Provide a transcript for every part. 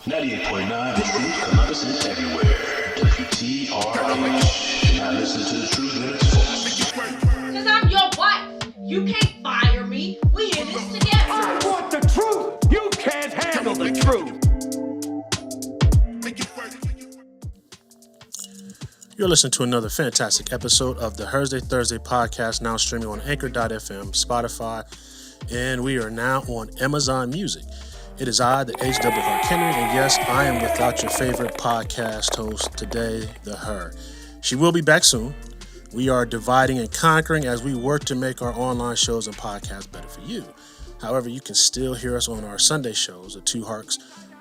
98.9 The Truth, Columbus is everywhere. WTRH. Now listen to the truth and it's false. Cause I'm your wife. You can't fire me. We in this together. I want the truth. You can't handle the truth. You're listening to another fantastic episode of the Thursday podcast, now streaming on Anchor.fm, Spotify, and we are now on Amazon Music. It is I, the HW Hark Henry, and yes, I am without your favorite podcast host today, the Her. She will be back soon. We are dividing and conquering as we work to make our online shows and podcasts better for you. However, you can still hear us on our Sunday shows, the Two Harks,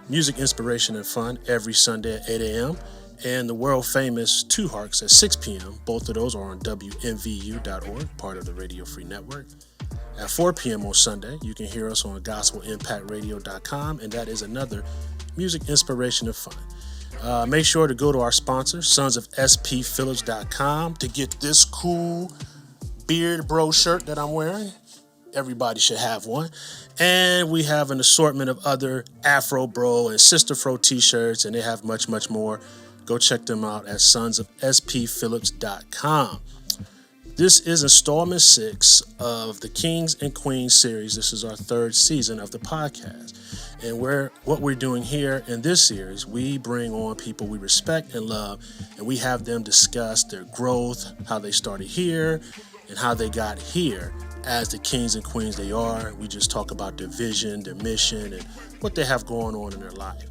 Music, Inspiration, and Fun, every Sunday at 8 a.m., and the world-famous Two Harks at 6 p.m. Both of those are on WMVU.org, part of the Radio Free Network. At 4 p.m. on Sunday, you can hear us on GospelImpactRadio.com, and that is another music, inspiration, and fun. Make sure to go to our sponsor, sonsofspphillips.com, to get this cool Beard Bro shirt that I'm wearing. Everybody should have one. And we have an assortment of other Afro Bro and Sister Fro t-shirts, and they have much, much more. Go check them out at sonsofspphillips.com. This is installment 6 of the Kings and Queens series. This is our 3rd season of the podcast. And what we're doing here in this series, we bring on people we respect and love, and we have them discuss their growth, how they started here, and how they got here as the kings and queens they are. We just talk about their vision, their mission, and what they have going on in their life.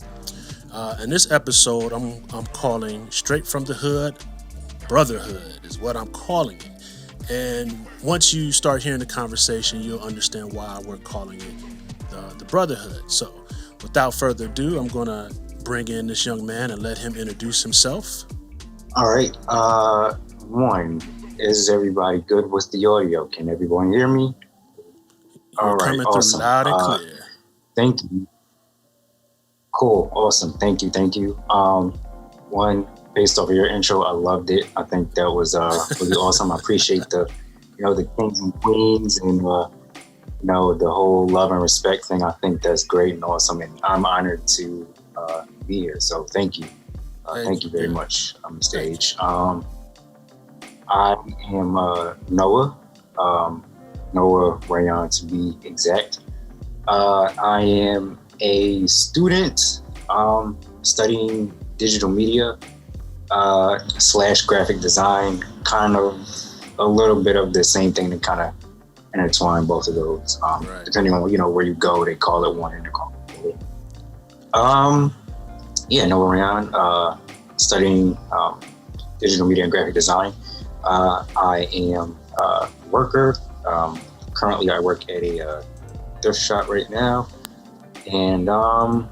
In this episode, I'm calling Straight from the Hood, Brotherhood is what I'm calling it. And once you start hearing the conversation, you'll understand why we're calling it the Brotherhood. So without further ado, I'm going to bring in this young man and let him introduce himself. All right. One, is everybody good with the audio? Can everyone hear me? All You're right. Coming Awesome. through loud and clear. Thank you. Cool. Awesome. Thank you. One, based off of your intro, I loved it. I think that was really awesome. I appreciate the kings and queens and the whole love and respect thing. I think that's great and awesome, and I'm honored to be here. So thank you. Thank you very much on the stage. I am Noah Rayon to be exact. I am a student studying digital media / graphic design, kind of a little bit of the same thing that kind of intertwine both of those. Right. Depending on where you go, they call it one and they call it the other. Noah Rayon, studying digital media and graphic design. I am a worker. Currently, I work at a thrift shop right now, and I'm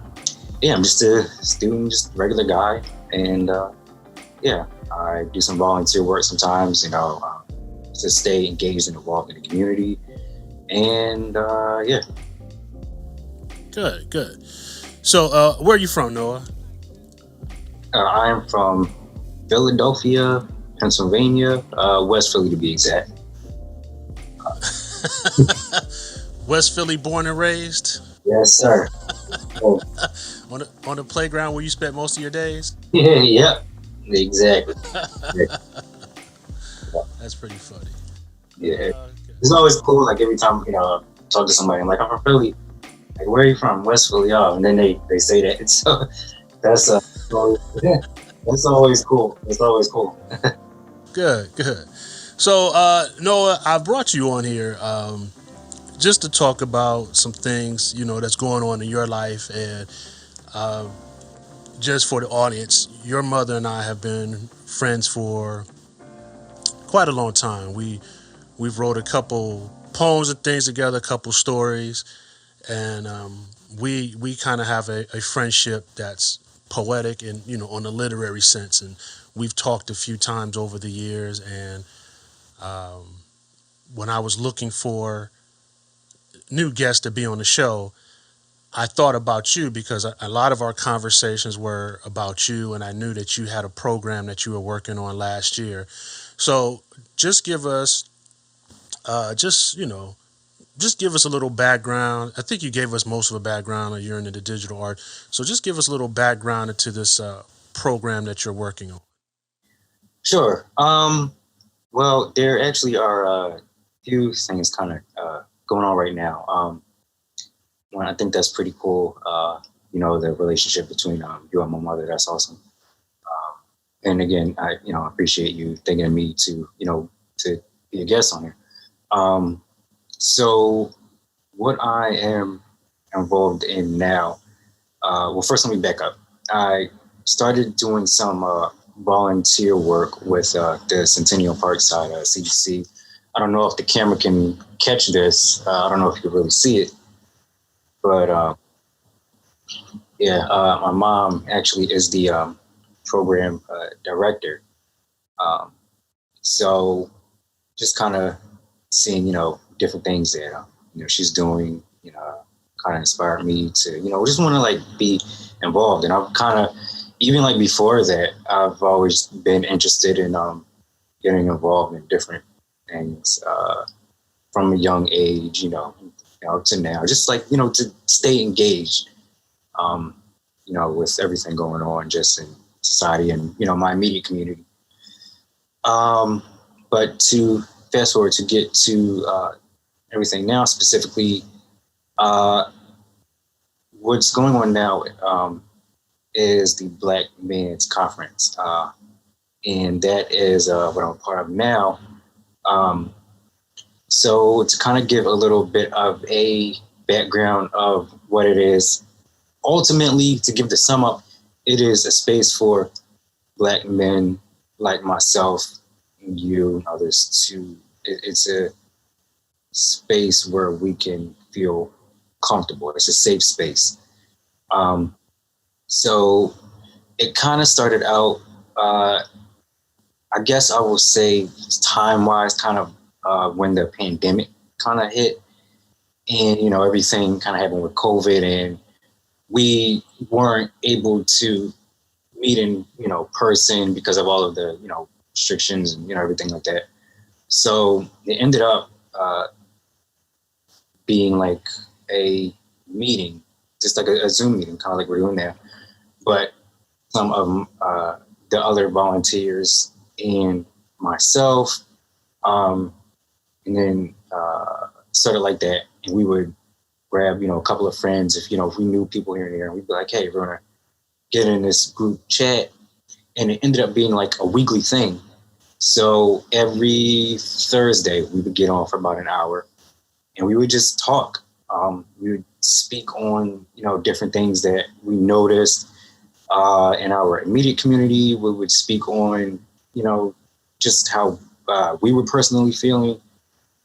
just a student, just a regular guy, and I do some volunteer work sometimes, to stay engaged and involved in the community, and Good. So, where are you from, Noah? I am from Philadelphia, Pennsylvania, West Philly to be exact. West Philly, born and raised? Yes, sir. On the playground where you spent most of your days? Yeah, exactly. That's pretty funny. Yeah. It's always cool, like every time, talk to somebody, I'm like, I'm from Philly. Like, where are you from? West Philly, and then they say that. So that's always cool. It's always cool. Good. So, Noah, I brought you on here just to talk about some things, that's going on in your life. And just for the audience, your mother and I have been friends for quite a long time. We've wrote a couple poems and things together, a couple stories, and we kind of have a friendship that's poetic and on a literary sense. And we've talked a few times over the years. And when I was looking for new guests to be on the show, I thought about you because a lot of our conversations were about you, and I knew that you had a program that you were working on last year. So just give us, just give us a little background. I think you gave us most of a background. You're into the digital art, so just give us a little background into this program that you're working on. Sure. Well, there actually are a few things kind of going on right now. One, I think that's pretty cool. The relationship between you and my mother, that's awesome. And again, I appreciate you thinking of me to be a guest on here. So what I am involved in now, well, first let me back up. I started doing some volunteer work with the Centennial Park side, CDC. I don't know if the camera can catch this. I don't know if you can really see it, but my mom actually is the program director. So just kind of seeing, different things that, she's doing, kind of inspired me to, just want to like be involved. And I've kind of, even like before that, I've always been interested in getting involved in different things from a young age, to now, just like, to stay engaged, with everything going on just in society and, my immediate community. But to fast forward to get to everything now, specifically, what's going on now is the Black Men's Conference. And that is what I'm a part of now. So to kind of give a little bit of a background of what it is, ultimately, to give the sum up, it is a space for Black men like myself and you and others it's a space where we can feel comfortable. It's a safe space. So it kind of started out, I guess I will say time-wise, kind of when the pandemic kind of hit and, everything kind of happened with COVID and we weren't able to meet in, person because of all of the, restrictions and, everything like that. So it ended up being like a meeting, just like a Zoom meeting, kind of like we're doing now. But some of the other volunteers and myself, and then started like that. And we would grab, a couple of friends if we knew people here and there, and we'd be like, hey, we're gonna get in this group chat. And it ended up being like a weekly thing. So every Thursday we would get on for about an hour and we would just talk. We would speak on, different things that we noticed in our immediate community. We would speak on, just how we were personally feeling,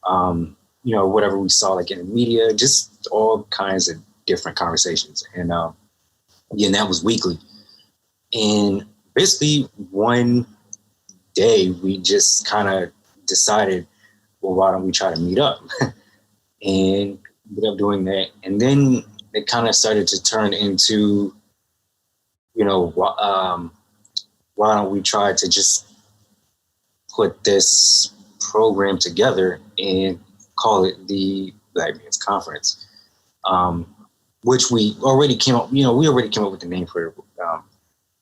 whatever we saw like in the media, just all kinds of different conversations. And again, that was weekly. And basically one day we just kind of decided, well, why don't we try to meet up? And ended up doing that. And then it kind of started to turn into, why don't we try to just put this program together and call it the Black Men's Conference, which we already came up, we already came up with the name for it,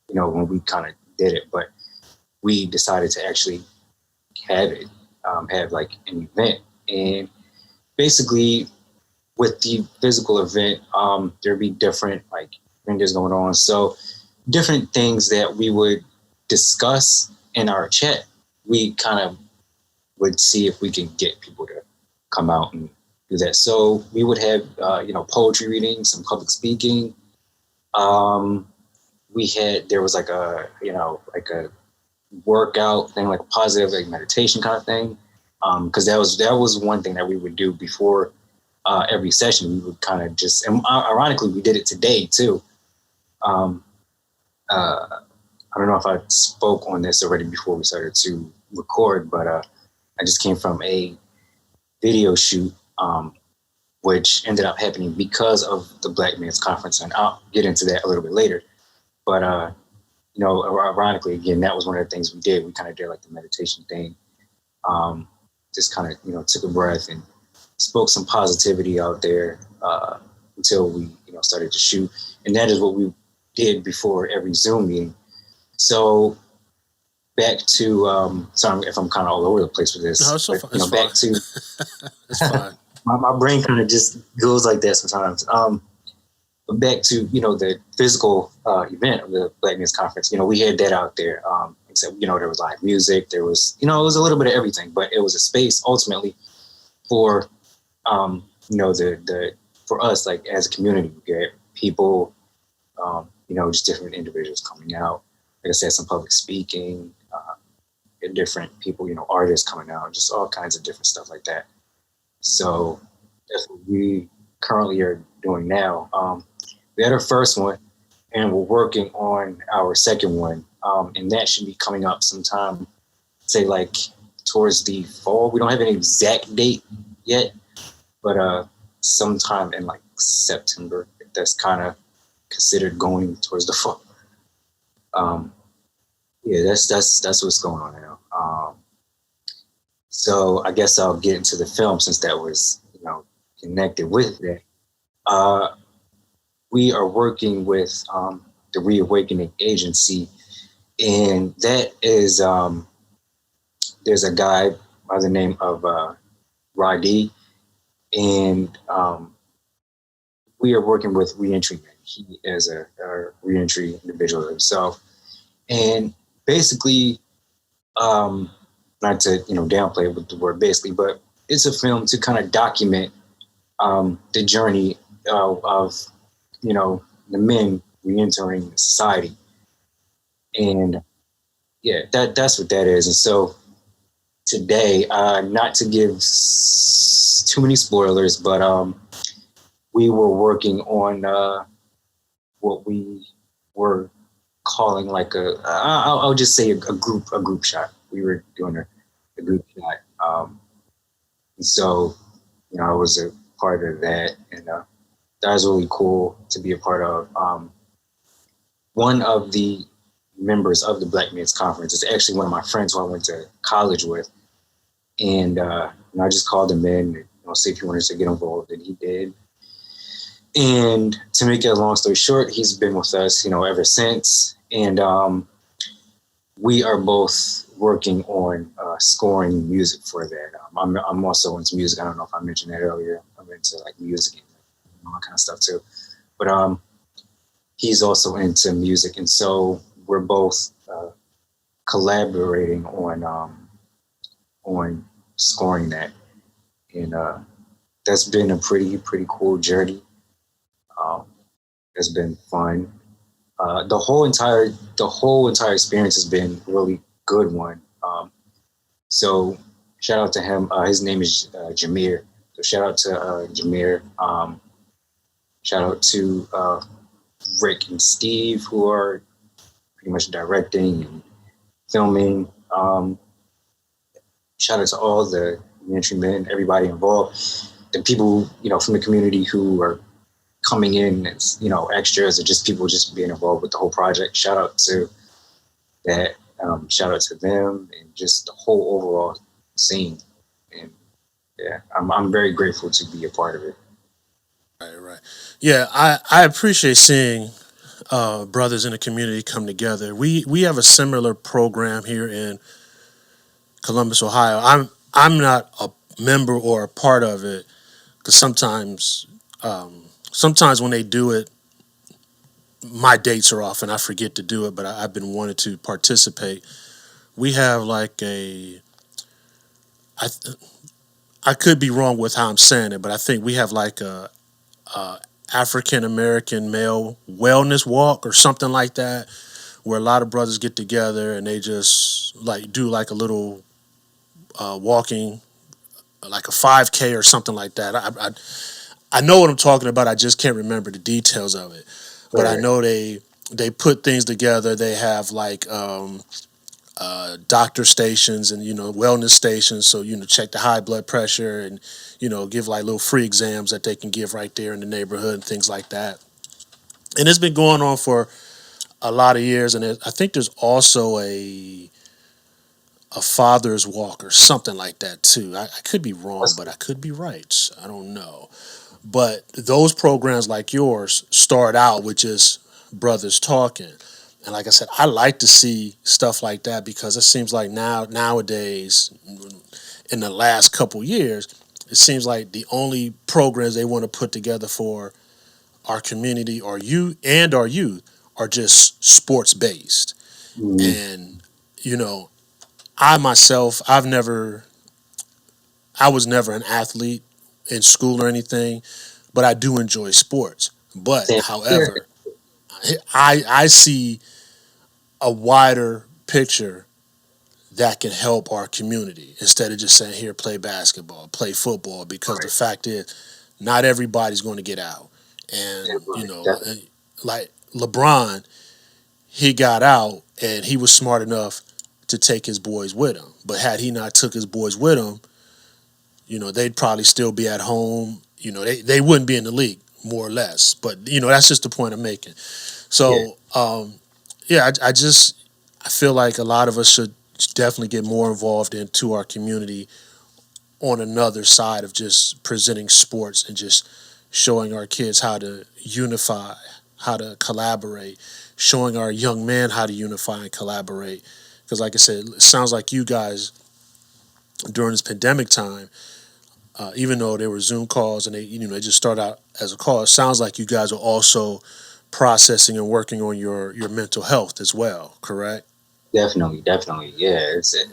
when we kind of did it, but we decided to actually have it, have like an event. And basically with the physical event, there'd be different like vendors going on. So different things that we would discuss in our chat, we kind of would see if we can get people to come out and do that. So we would have, poetry readings, some public speaking. There was like a, like a workout thing, like a positive like meditation kind of thing. Cause that was one thing that we would do before every session. We would kind of just, and ironically, we did it today too. I don't know if I spoke on this already before we started to record, but I just came from a video shoot, which ended up happening because of the Black Men's Conference, and I'll get into that a little bit later. But ironically, again, that was one of the things we did. We kind of did like the meditation thing, just kind of took a breath and spoke some positivity out there until we started to shoot, and that is what we did before every Zoom meeting. So back to sorry if I'm kind of all over the place with this. No, it's so but, fine. you know, back to It's fine. my brain kind of just goes like that sometimes. But back to the physical event of the Black Men's Conference. We had that out there. Except there was live music. There was it was a little bit of everything, but it was a space ultimately for the for us, like as a community. We get people, just different individuals coming out. Like I said, some public speaking, different people, artists coming out, just all kinds of different stuff like that. So that's what we currently are doing now. We had our first one, and we're working on our second one, and that should be coming up sometime, say like towards the fall. We don't have an exact date yet, but sometime in like September. That's kind of considered going towards the fall. Yeah, that's what's going on now. So I guess I'll get into the film since that was connected with that. We are working with the Reawakening Agency, and that is there's a guy by the name of Radi, and we are working with Reentry Man. He is a reentry individual himself, and basically, not to downplay with the word basically, but it's a film to kind of document the journey of the men reentering society, and yeah, that's what that is. And so today, not to give too many spoilers, but we were working on what we were calling like I'll just say a group shot. We were doing a group shot, and so I was a part of that, and that was really cool to be a part of. One of the members of the Black Men's Conference is actually one of my friends who I went to college with, and I just called him in and see if he wanted to get involved, and he did. And to make a long story short, he's been with us, ever since. And we are both working on scoring music for that. I'm also into music. I don't know if I mentioned that earlier. I'm into like music and all that kind of stuff too. But he's also into music, and so we're both collaborating on scoring that, and that's been a pretty cool journey. It's been fun. The whole entire experience has been a really good one. So shout out to him. His name is Jameer. So shout out to Jameer. Shout out to Rick and Steve, who are pretty much directing and filming. Shout out to all the entry men, everybody involved, the people from the community who are coming in as extras, or just people just being involved with the whole project. Shout out to that. Shout out to them and just the whole overall scene. And yeah, I'm very grateful to be a part of it. Right. Yeah, I appreciate seeing brothers in the community come together. We have a similar program here in Columbus, Ohio. I'm not a member or a part of it because sometimes when they do it, my dates are off and I forget to do it, but I've been wanting to participate. We have like I could be wrong with how I'm saying it, but I think we have like a African American male wellness walk or something like that, where a lot of brothers get together and they just like do like a little walking, like a 5K or something like that. I know what I'm talking about. I just can't remember the details of it. But I know they put things together. They have like doctor stations and wellness stations, so check the high blood pressure and give like little free exams that they can give right there in the neighborhood and things like that. And it's been going on for a lot of years. And I think there's also a a father's walk or something like that too. I could be wrong, but I could be right. I don't know. But those programs like yours start out with just brothers talking. And like I said, I like to see stuff like that because it seems like nowadays, in the last couple years, it seems like the only programs they want to put together for our community or you and our youth are just sports based. And, you know, I myself, I was never an athlete in school or anything, but I do enjoy sports. But Same here. however, I see a wider picture that can help our community instead of just saying, here, play basketball, play football, because the fact is, not everybody's going to get out. And, you know, Definitely. like LeBron, he got out and he was smart enough to take his boys with him. But had he not took his boys with him, you know, they'd probably still be at home. You know, they wouldn't be in the league, more or less. But, you know, that's just the point I'm making. So, I feel like a lot of us should definitely get more involved into our community on another side of just presenting sports and just showing our kids how to unify, how to collaborate, showing our young men how to unify and collaborate. Because like I said, it sounds like you guys during this pandemic time, even though there were Zoom calls and they just start out as a call, it sounds like you guys are also processing and working on your mental health as well, correct? Definitely. Yeah. It's a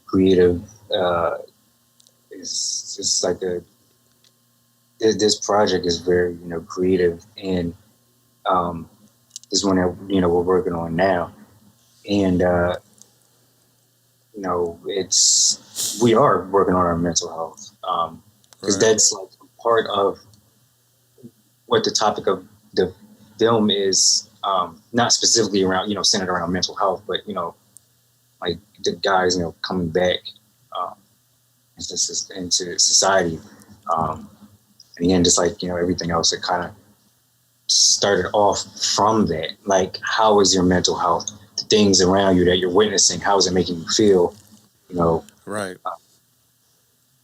creative. It's just like this project is very creative, and this one that we're working on now, and we are working on our mental health, because that's like part of what the topic of the film is, not specifically around centered around mental health, but like the guys coming back into society, and again, just like everything else, it kind of started off from that. Like, how is your mental health? The things around you that you're witnessing, how is it making you feel? Right.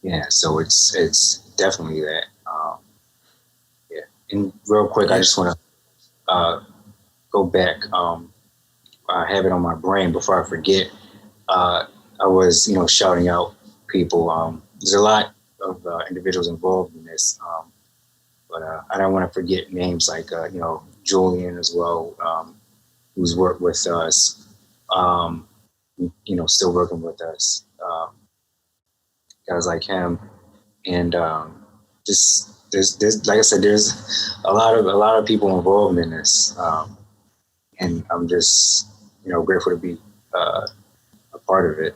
Yeah. So it's definitely that. Yeah. And real quick, I just want to go back. I have it on my brain before I forget. I was shouting out people. There's a lot of individuals involved in this, but I don't want to forget names like Julian as well, who's worked with us. Still working with us. Guys like him, and just there's like I said, there's a lot of people involved in this, and I'm just grateful to be a part of it.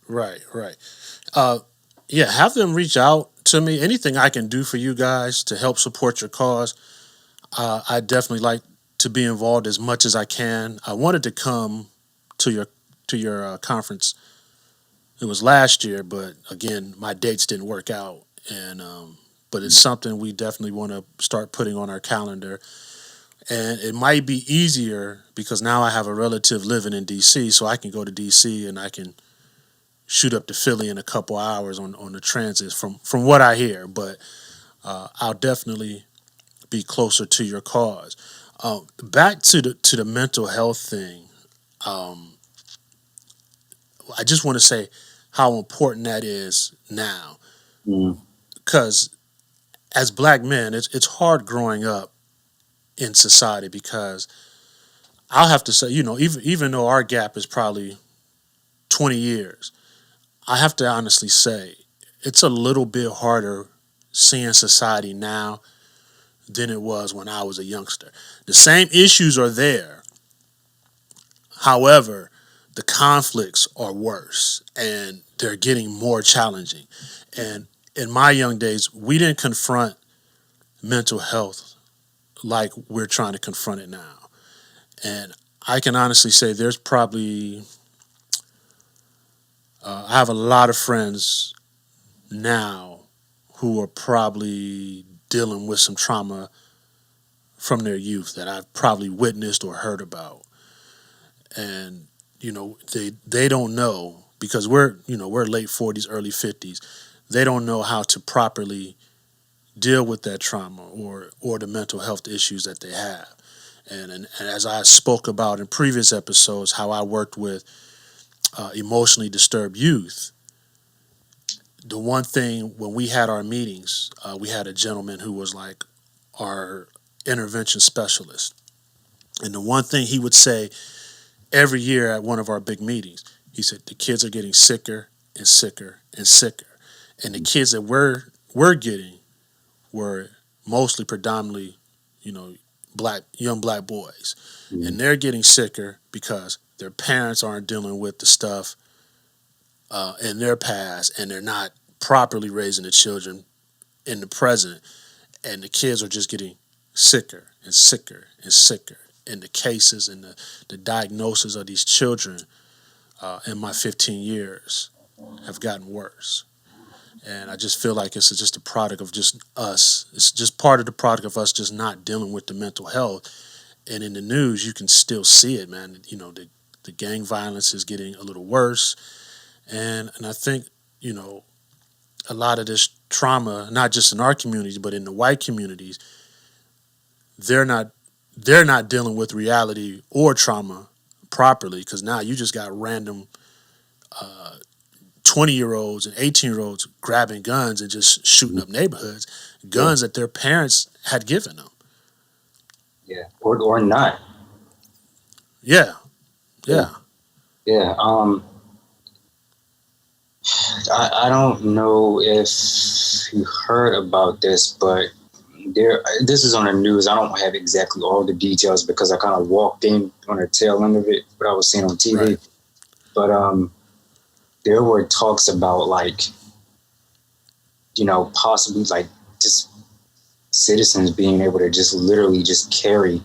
Right. Have them reach out to me. Anything I can do for you guys to help support your cause, I definitely like to be involved as much as I can. I wanted to come to your conference. It was last year, but again, my dates didn't work out, and but it's something we definitely want to start putting on our calendar. And it might be easier because now I have a relative living in DC, so I can go to DC and I can shoot up to Philly in a couple hours on the transit from what I hear. But I'll definitely be closer to your cause. Back to the mental health thing. I just want to say how important that is now, because as black men, it's hard growing up in society, because I'll have to say, even though our gap is probably 20 years, I have to honestly say it's a little bit harder seeing society now than it was when I was a youngster. The same issues are there. However, the conflicts are worse and they're getting more challenging. And in my young days, we didn't confront mental health like we're trying to confront it now. And I can honestly say there's probably, I have a lot of friends now who are probably dealing with some trauma from their youth that I've probably witnessed or heard about. and they don't know, because we're late 40s, early 50s. They don't know how to properly deal with that trauma or the mental health issues that they have. And as I spoke about in previous episodes, how I worked with emotionally disturbed youth, the one thing when we had our meetings, we had a gentleman who was like our intervention specialist. And the one thing he would say every year at one of our big meetings, he said, the kids are getting sicker and sicker and sicker. And the kids that we're getting were mostly predominantly, young black boys. Mm-hmm. And they're getting sicker because their parents aren't dealing with the stuff in their past, and they're not properly raising the children in the present. And the kids are just getting sicker and sicker and sicker. And the cases and the diagnosis of these children in my 15 years have gotten worse. And I just feel like it's just a product of just us. It's just part of the product of us just not dealing with the mental health. And in the news, you can still see it, man. The gang violence is getting a little worse. And I think, a lot of this trauma, not just in our communities, but in the white communities, they're not dealing with reality or trauma properly, because now you just got random 20-year-olds and 18-year-olds grabbing guns and just shooting up neighborhoods, guns that their parents had given them. Yeah, or not. Yeah. I don't know if you heard about this, but this is on the news. I don't have exactly all the details because I kind of walked in on the tail end of it, what I was seeing on TV. Right. But there were talks about possibly just citizens being able to just literally just carry,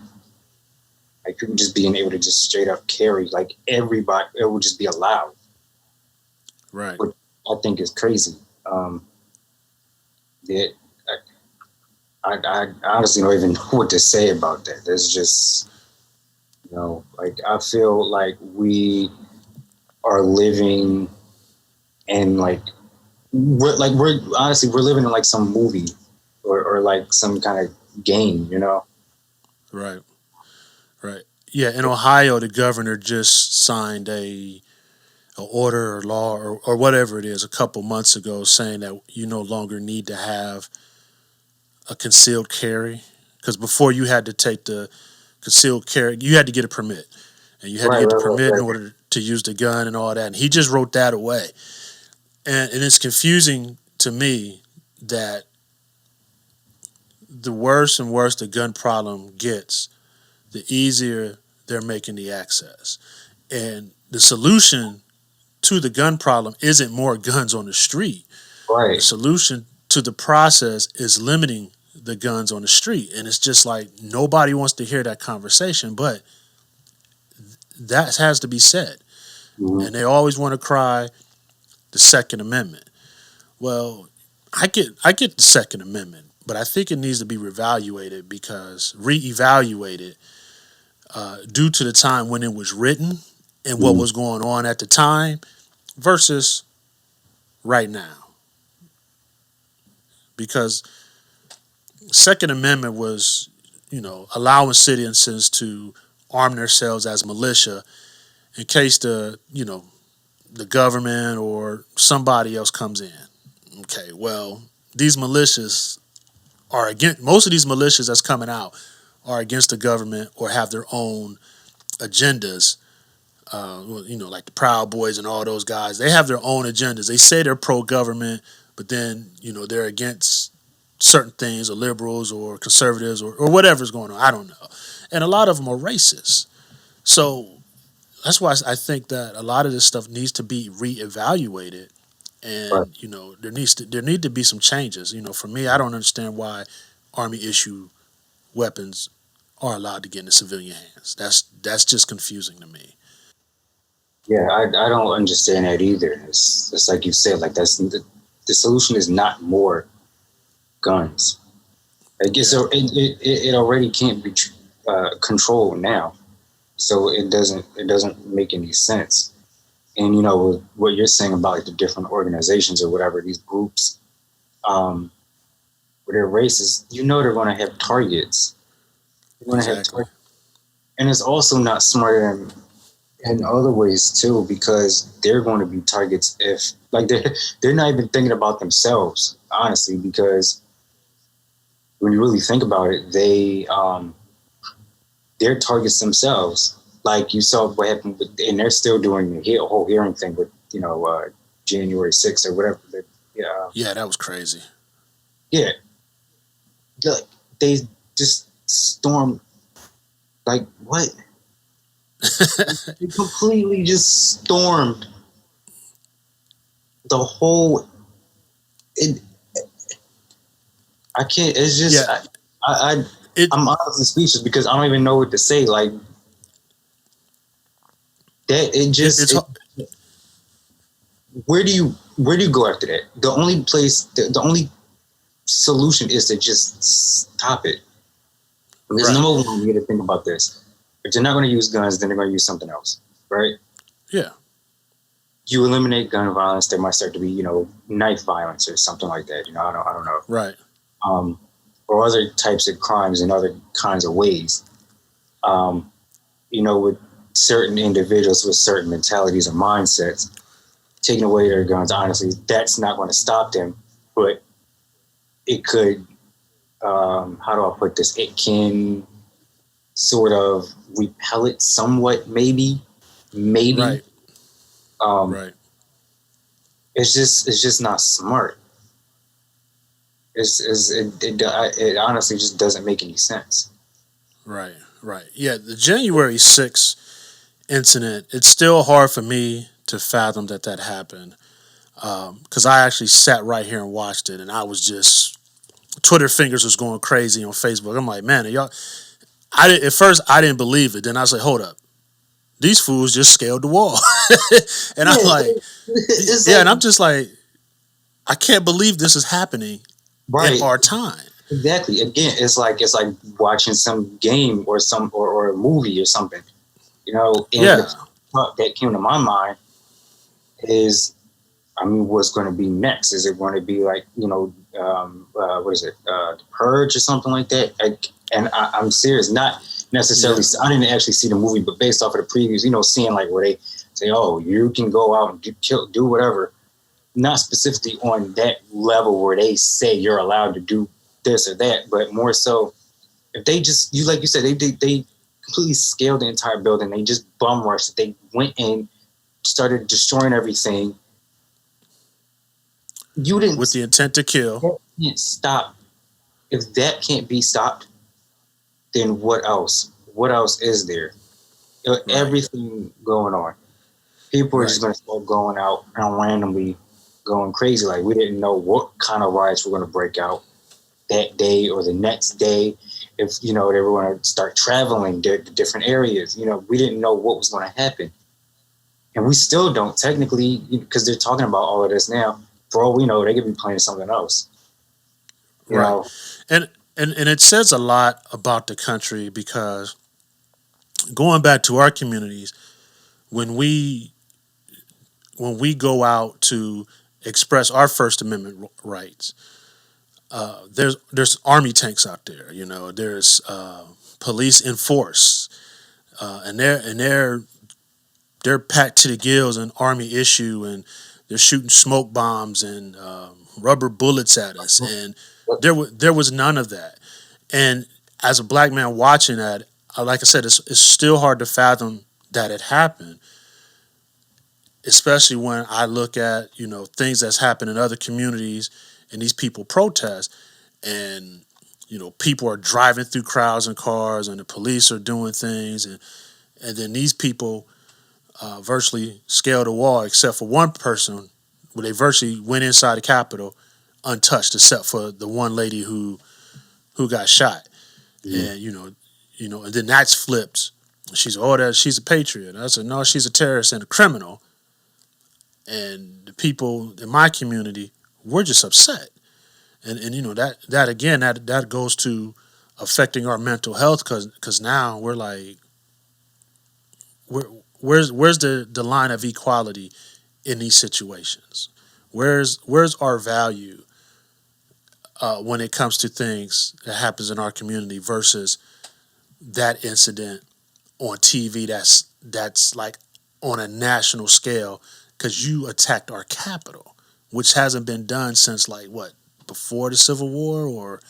people just being able to just straight up carry, everybody, it would just be allowed. Right. Which I think is crazy. I honestly don't even know what to say about that. There's just, I feel like we are living in we're living in some movie or some kind of game, Right. Yeah, in Ohio, the governor just signed a order or law or whatever it is a couple months ago, saying that you no longer need to have a concealed carry, because before you had to take the concealed carry, you had to get a permit, and you had to get the permit in order to use the gun and all that. And he just wrote that away, and it's confusing to me that the worse and worse the gun problem gets, the easier they're making the access. And the solution to the gun problem isn't more guns on the street. Right. The solution to the process is limiting the guns on the street. And it's just nobody wants to hear that conversation, but that has to be said. Mm-hmm. And they always want to cry the Second Amendment. Well, I get the Second Amendment, but I think it needs to be reevaluated due to the time when it was written and what was going on at the time versus right now. Because Second Amendment was, allowing citizens to arm themselves as militia in case the government or somebody else comes in. Okay, well, these militias most of these militias that's coming out are against the government or have their own agendas. Like the Proud Boys and all those guys, they have their own agendas. They say they're pro-government, but then, they're against certain things, or liberals or conservatives or whatever's going on. I don't know. And a lot of them are racist. So that's why I think that a lot of this stuff needs to be reevaluated. And, right. There need to be some changes. For me, I don't understand why Army issue weapons are allowed to get into civilian hands. That's just confusing to me. Yeah, I don't understand that either. It's like you said, that's the solution is not more guns. I guess it already can't be controlled now. So it doesn't make any sense. And with what you're saying about like the different organizations or whatever, these groups, with their races, they're going to have targets. They're going to have Exactly. targets, and it's also not smarter in other ways too, because they're going to be targets if like they're not even thinking about themselves, honestly, because when you really think about it, they're targets themselves. Like you saw what happened and they're still doing the whole hearing thing with January 6th or whatever. Yeah, that was crazy. Yeah, like they just stormed. Like what? They completely just stormed the whole. It. I can't. It's just. Yeah. I'm honestly speechless because I don't even know what to say. Like that. Where do you go after that? The only place. The only solution is to just stop it. There's Right. number one, you got to think about this. If they're not going to use guns, then they're going to use something else, right? Yeah. You eliminate gun violence, there might start to be, knife violence or something like that. I don't know. Right. Or other types of crimes in other kinds of ways. With certain individuals with certain mentalities or mindsets, taking away their guns, honestly, that's not going to stop them, but it could, how do I put this? It can sort of repel it somewhat, maybe. Right. Right. It's just not smart. It honestly just doesn't make any sense. Right. Yeah, the January 6th incident, it's still hard for me to fathom that happened. Because I actually sat right here and watched it, and I was just Twitter fingers was going crazy on Facebook. I'm like, man, y'all. At first I didn't believe it. Then I was like, hold up, these fools just scaled the wall, and I'm like, yeah, and I'm just like, I can't believe this is happening in our time. Exactly. Again, it's like watching some game or or a movie or something. And the thought that came to my mind is, what's going to be next? Is it going to be like, what is it, The Purge or something like that? And I'm serious, not necessarily. Yeah. I didn't actually see the movie, but based off of the previews, seeing like where they say, "Oh, you can go out and do whatever," not specifically on that level where they say you're allowed to do this or that, but more so if they just like you said, they completely scaled the entire building. They just bum rushed it. They went in, started destroying everything. You didn't with the intent to kill. That can't stop. If that can't be stopped, then what else? What else is there? Right. Everything going on. People are just going to start going out and randomly going crazy. Like we didn't know what kind of riots were going to break out that day or the next day. If they were going to start traveling to different areas, we didn't know what was going to happen, and we still don't technically, because they're talking about all of this now. For all we know, they could be playing something else. You know? And it says a lot about the country, because going back to our communities, when we go out to express our First Amendment rights, there's army tanks out there. There's police in force, and they're packed to the gills in army issue, and they're shooting smoke bombs and rubber bullets at us, and there was none of that. And as a black man watching that, like I said, it's still hard to fathom that it happened, especially when I look at things that's happened in other communities, and these people protest, and people are driving through crowds and cars, and the police are doing things, and then these people virtually scaled the wall, except for one person, where they virtually went inside the Capitol untouched, except for the one lady who got shot. And and then that's flipped. She's she's a patriot. I said, no, she's a terrorist and a criminal. And the people in my community were just upset. And that again, that goes to affecting our mental health, because now we're like, where's the line of equality in these situations? Where's our value when it comes to things that happens in our community versus that incident on TV that's like on a national scale because you attacked our capital, which hasn't been done since like what, before the Civil War or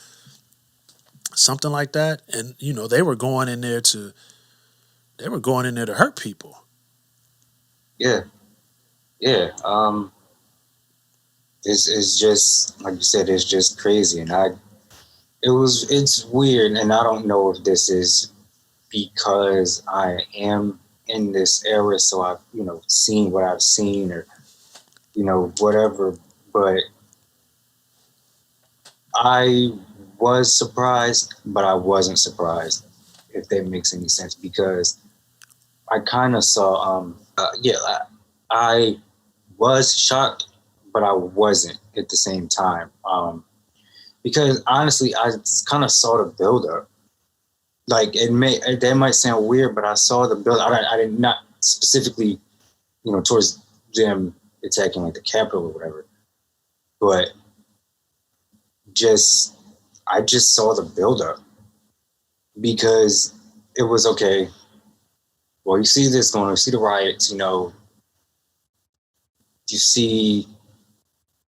something like that. And you know, they were going in there to hurt people. Yeah. It's just like you said, it's just crazy, and it's weird, and I don't know if this is because I am in this era, so I've seen what I've seen, or whatever. But I was surprised, but I wasn't surprised, if that makes any sense, because I kind of saw, I was shocked, but I wasn't at the same time. Because honestly, I kind of saw the buildup. Like that might sound weird, but I saw the build. I did not specifically, towards them attacking like the Capitol or whatever, but I just saw the buildup, because it was okay. Well, you see this going on, you see the riots, you see,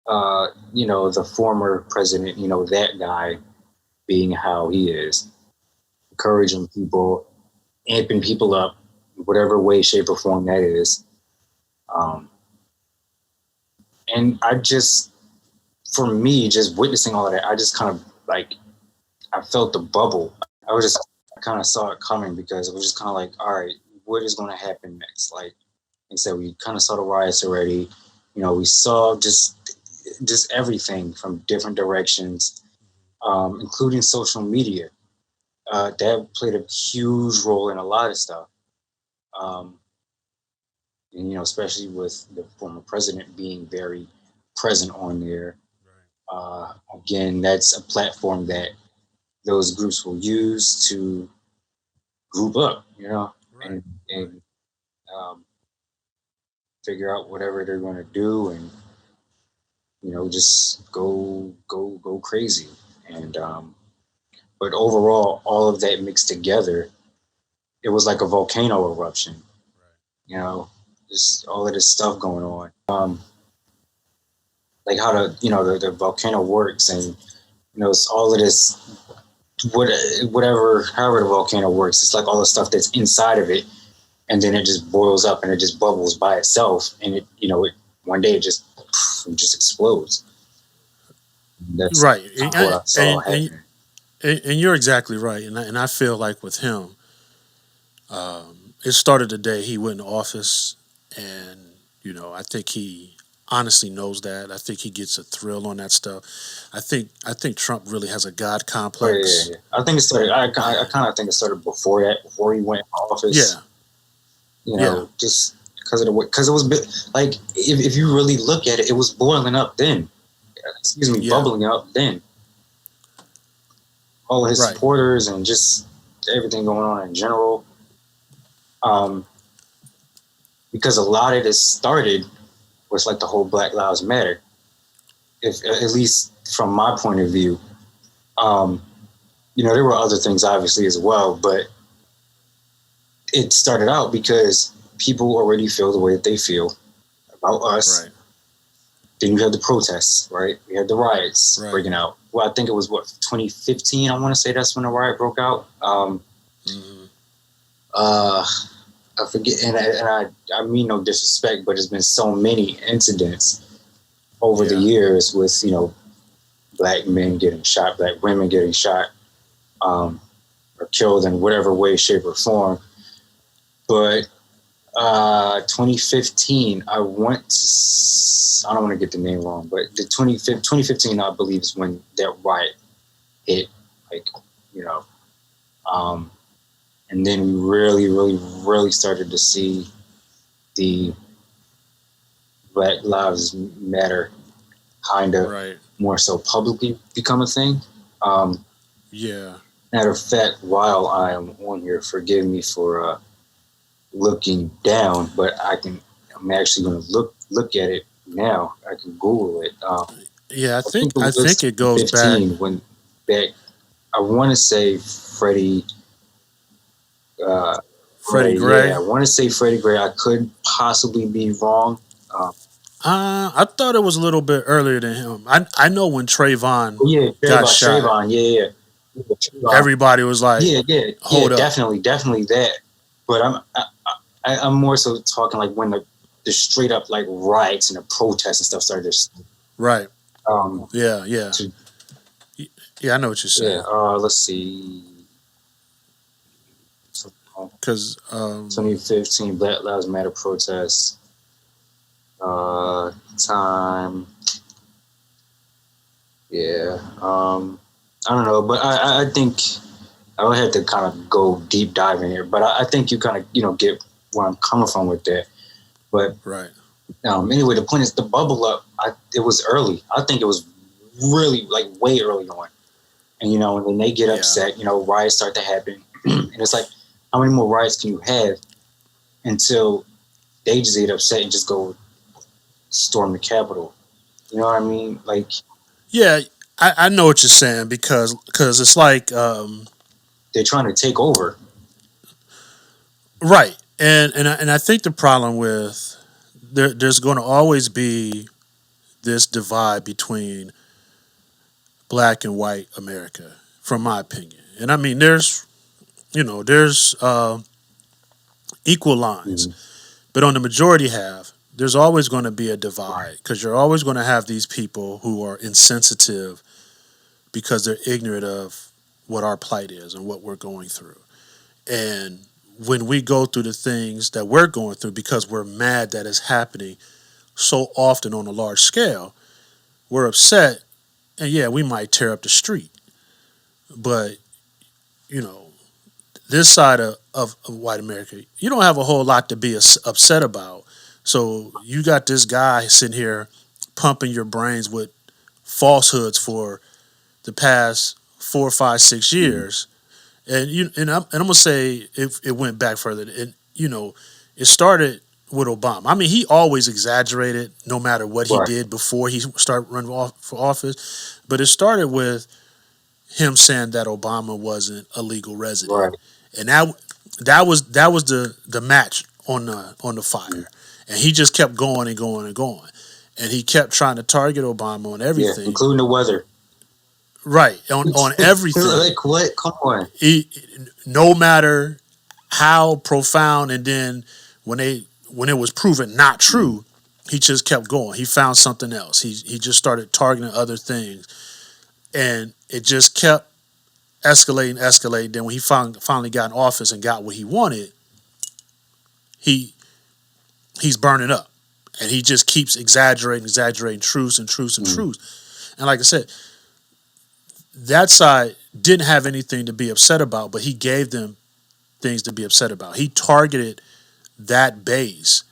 the former president, that guy being how he is, encouraging people, amping people up, whatever way, shape, or form that is. And for me, just witnessing all of that, I just kind of like, I felt the bubble. I kind of saw it coming, because it was just kind of like, all right, what is going to happen next? Like I said, we kind of saw the riots already. We saw just everything from different directions, including social media. That played a huge role in a lot of stuff. And, especially with the former president being very present on there. Again, that's a platform that those groups will use to group up, and figure out whatever they're going to do, and just go crazy. And but overall, all of that mixed together, it was like a volcano eruption. Just all of this stuff going on. Like how the volcano works, and it's all of this, however the volcano works. It's like all the stuff that's inside of it, and then it just boils up and it just bubbles by itself, and it one day it just explodes. That's Right. what I saw happening. And you're exactly right. And I feel like with him, it started the day he went in office, and I think he honestly knows that. I think he gets a thrill on that stuff. I think Trump really has a God complex. Yeah. I think it started. I kind of think it started before that, before he went in office. Yeah. Just because it was like, if you really look at it, it was boiling up then. Bubbling up then. All of his supporters and just everything going on in general. Because a lot of this started with like the whole Black Lives Matter. If at least from my point of view, there were other things obviously as well, but it started out because people already feel the way that they feel about us. Right. Then you had the protests, right? We had the riots breaking out. Well, I think it was 2015. I want to say that's when the riot broke out. I forget, and I mean no disrespect, but there's been so many incidents over the years with black men getting shot, black women getting shot, or killed in whatever way, shape, or form. But 2015, I don't want to get the name wrong, but the 2015, I believe, is when that riot hit, and then we really, really, really started to see the Black Lives Matter kind of more so publicly become a thing. Matter of fact, while I am on here, forgive me for looking down, but I'm actually going to look at it now. I can Google it. Yeah, I I think it was think it goes back. 15 when back. I want to say Freddie. Freddie Gray. Yeah, Gray. I want to say Freddie Gray. I could possibly be wrong. I thought it was a little bit earlier than him. I know when Trayvon Oh, yeah, got shot, Trayvon. Yeah, Trayvon. everybody was like, Yeah, "Hold up." definitely that. But I'm more so talking like when the straight up like riots and the protests and stuff started. Right. Um, Yeah. to, Yeah, I know what you're saying. let's see. Because 2015 Black Lives Matter protests. Time. Yeah. I don't know, but I think I would have to kind of go deep dive in here. But I think you kind of get where I'm coming from with that. But right. Anyway, the point is the bubble up. It was early. I think it was really like way early on. And and then they get upset. Riots start to happen, and it's like, how many more riots can you have until they just get upset and just go storm the Capitol? You know what I mean? Like, yeah, I know what you're saying because it's like they're trying to take over. Right, and I think the problem with there's going to always be this divide between black and white America, from my opinion. And I mean, there's equal lines, but on the majority half, there's always going to be a divide because you're always going to have these people who are insensitive because they're ignorant of what our plight is and what we're going through. And when we go through the things that we're going through because we're mad that it's happening so often on a large scale, we're upset, and yeah, we might tear up the street. But, this side of white America, you don't have a whole lot to be upset about. So you got this guy sitting here pumping your brains with falsehoods for the past 4, 5, 6 years. And I'm gonna say it went back further. And it started with Obama. I mean, he always exaggerated no matter what he did before he started running for office. But it started with him saying that Obama wasn't a legal resident, Right. and that was the match on the fire. And he just kept going and going and going, and he kept trying to target Obama on everything, including the weather. Right, on everything. Like what? Come on. No matter how profound, and then when it was proven not true, he just kept going. He found something else. He just started targeting other things, and it just kept escalating. Then when he finally got in office and got what he wanted, he's burning up, and he just keeps exaggerating truths. And like I said, that side didn't have anything to be upset about, but he gave them things to be upset about. He targeted that base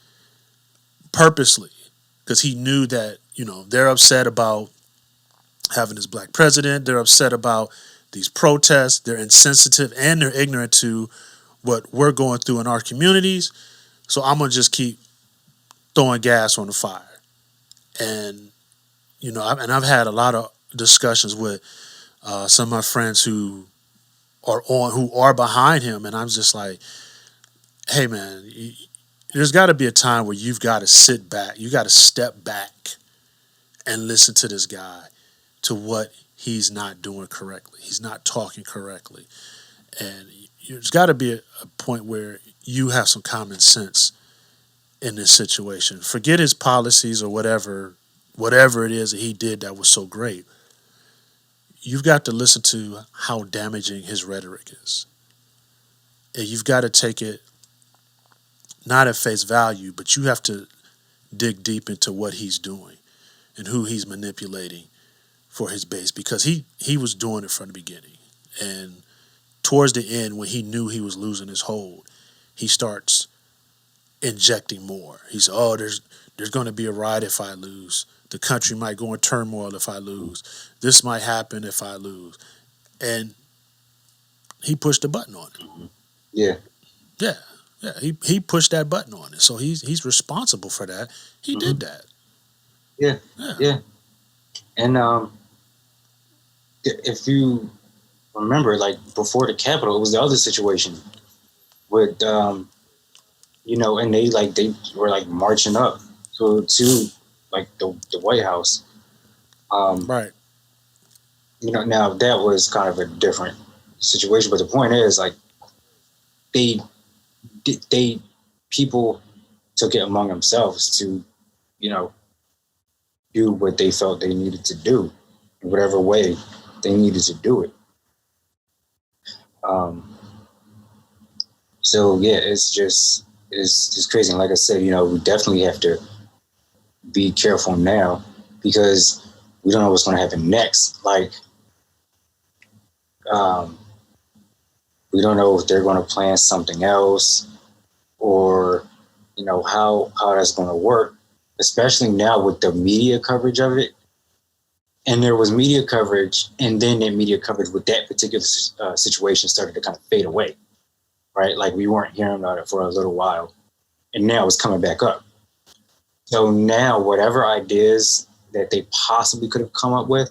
purposely because he knew that, they're upset about having this black president. They're upset about these protests. They're insensitive and they're ignorant to what we're going through in our communities. So I'm going to just keep throwing gas on the fire. And, I've had a lot of discussions with some of my friends who are behind him, and I'm just like, hey man, there's got to be a time where you've got to sit back, you got to step back and listen to this guy, to what he's not doing correctly. He's not talking correctly, and there's got to be a point where you have some common sense in this situation. Forget his policies or whatever it is that he did that was so great. You've got to listen to how damaging his rhetoric is. And you've got to take it not at face value, but you have to dig deep into what he's doing and who he's manipulating for his base, because he was doing it from the beginning. And towards the end, when he knew he was losing his hold, he starts injecting more. He said, oh, there's going to be a riot if I lose. The country might go in turmoil if I lose. This might happen if I lose. And he pushed the button on it. Yeah. Yeah. Yeah, he pushed that button on it, so he's responsible for that. He did that. Yeah, yeah. And if you remember, like before the Capitol, it was the other situation with and they were like marching up to like the White House. Right. Now that was kind of a different situation, but the point is, like, they people took it among themselves to, do what they felt they needed to do in whatever way they needed to do it. So yeah, it's just crazy. And like I said, we definitely have to be careful now because we don't know what's going to happen next. Like, we don't know if they're going to plan something else or, how that's going to work, especially now with the media coverage of it. And there was media coverage, and then that media coverage with that particular situation started to kind of fade away, right? Like, we weren't hearing about it for a little while, and now it's coming back up. So now whatever ideas that they possibly could have come up with,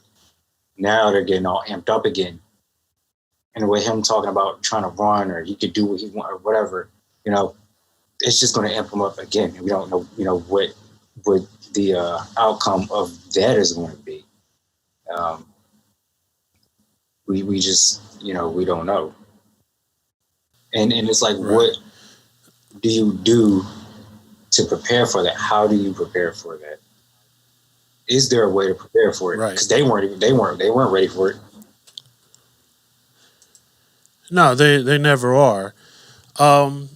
now they're getting all amped up again. And with him talking about trying to run or he could do what he want or whatever, it's just going to amp him up again. And we don't know, what the outcome of that is going to be. We just, we don't know. And it's like, right. What do you do to prepare for that? How do you prepare for that? Is there a way to prepare for it? Right. Because they weren't ready for it. No, they never are. From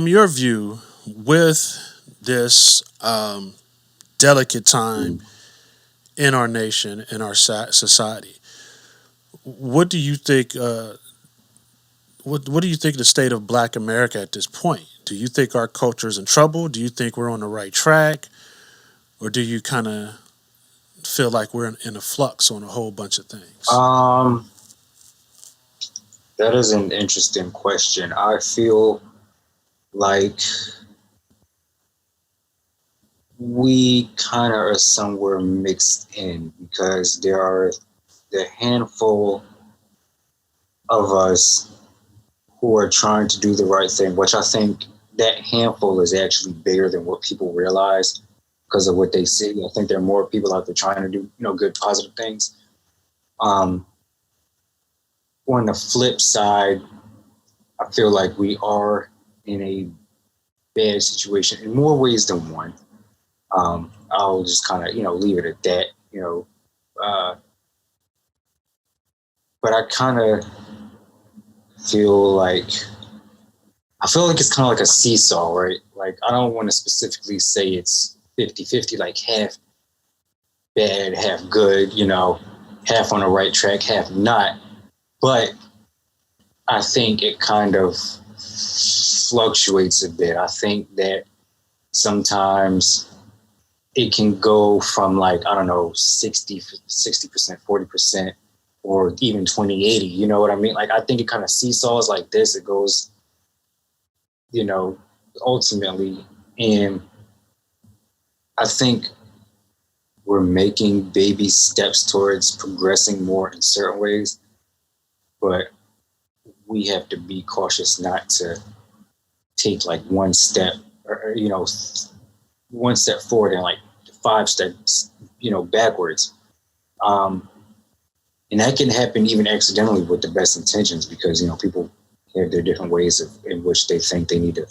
your view, with this delicate time in our nation, in our society, what do you think? What do you think of the state of Black America at this point? Do you think our culture is in trouble? Do you think we're on the right track, or do you kind of feel like we're in a flux on a whole bunch of things? That is an interesting question. I feel like we kind of are somewhere mixed in because there are the handful of us who are trying to do the right thing, which I think that handful is actually bigger than what people realize because of what they see. I think there are more people out there trying to do, good, positive things. On the flip side, I feel like we are in a bad situation in more ways than one. I'll just kind of, leave it at that, but I kind of feel like it's kind of like a seesaw, right? Like, I don't want to specifically say it's 50-50, like half bad, half good, half on the right track, half not. But I think it kind of fluctuates a bit. I think that sometimes it can go from 60%, 40%, or even 20-80. You know what I mean? Like, I think it kind of seesaws like this. It goes, ultimately. And I think we're making baby steps towards progressing more in certain ways. But we have to be cautious not to take one step or one step forward and 5 steps, backwards. And that can happen even accidentally with the best intentions because, people have their different ways in which they think they need to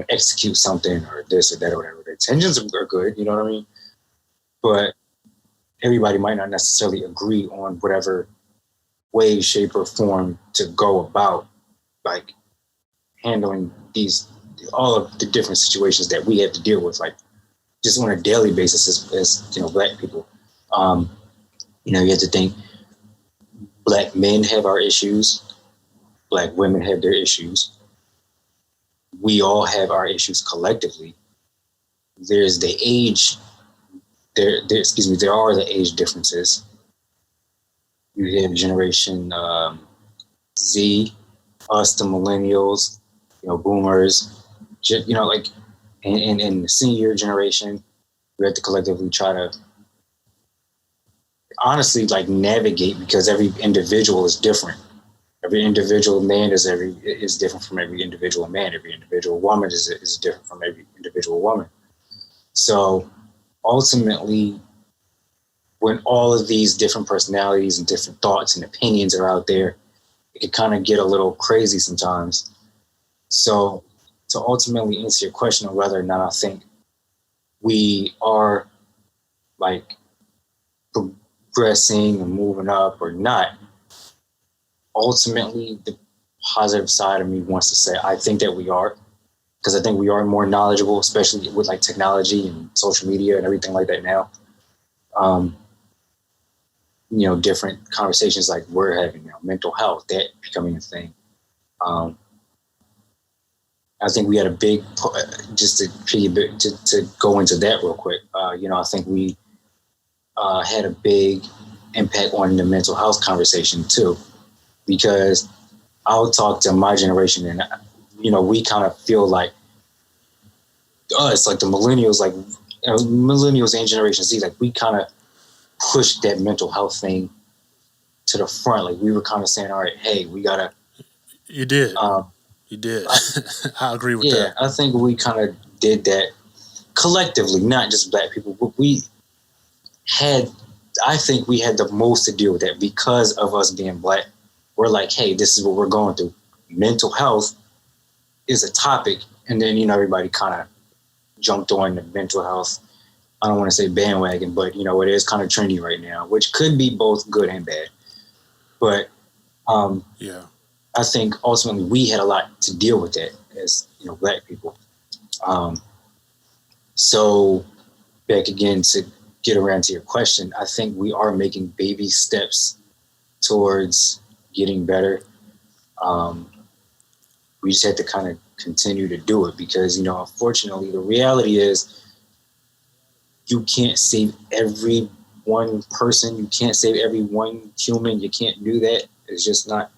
execute something or this or that or whatever. Their intentions are good, you know what I mean? But everybody might not necessarily agree on whatever way, shape, or form to go about handling all of the different situations that we have to deal with, just on a daily basis as Black people. You have to think Black men have our issues, Black women have their issues. We all have our issues collectively. There's the age, there are the age differences. You have Generation Z, us, the millennials, boomers, like in the senior generation, we have to collectively try to honestly like navigate, because every individual is different. Every individual man is different from every individual man. Every individual woman is different from every individual woman. So ultimately, when all of these different personalities and different thoughts and opinions are out there, it can kind of get a little crazy sometimes. So to ultimately answer your question on whether or not I think we are like progressing and moving up or not, ultimately the positive side of me wants to say I think that we are, because I think we are more knowledgeable, especially with like technology and social media and everything like that now. Different conversations like we're having now, mental health, that becoming a thing. I think we had a big, just to go into that real quick. I think we had a big impact on the mental health conversation too, because I'll talk to my generation, and we kind of feel like us, like the millennials, like millennials and Generation Z, like we kind of pushed that mental health thing to the front. Like we were kind of saying, all right, hey, we gotta. You did. You did. I agree with that. Yeah, I think we kind of did that collectively, not just Black people, but I think we had the most to deal with that because of us being Black. We're like, hey, this is what we're going through. Mental health is a topic. And then, everybody kind of jumped on the mental health. I don't want to say bandwagon, but, it is kind of trendy right now, which could be both good and bad. But yeah, I think ultimately we had a lot to deal with that as, Black people. So back again to get around to your question, I think we are making baby steps towards getting better. We just had to kind of continue to do it because, unfortunately, the reality is you can't save every one person. You can't save every one human. You can't do that. It's just not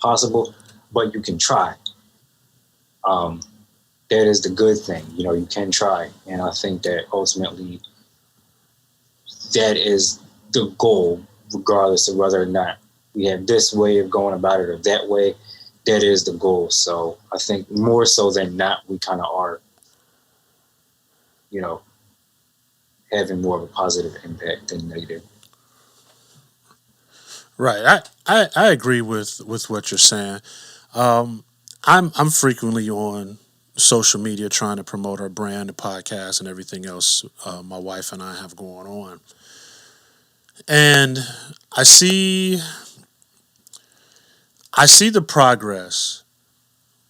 possible, but you can try. That is the good thing. You can try. And I think that ultimately that is the goal, regardless of whether or not we have this way of going about it or that way. That is the goal. So I think more so than not, we kind of are, having more of a positive impact than negative. Right. I agree with what you're saying. I'm frequently on social media trying to promote our brand, the podcast, and everything else my wife and I have going on. And I see the progress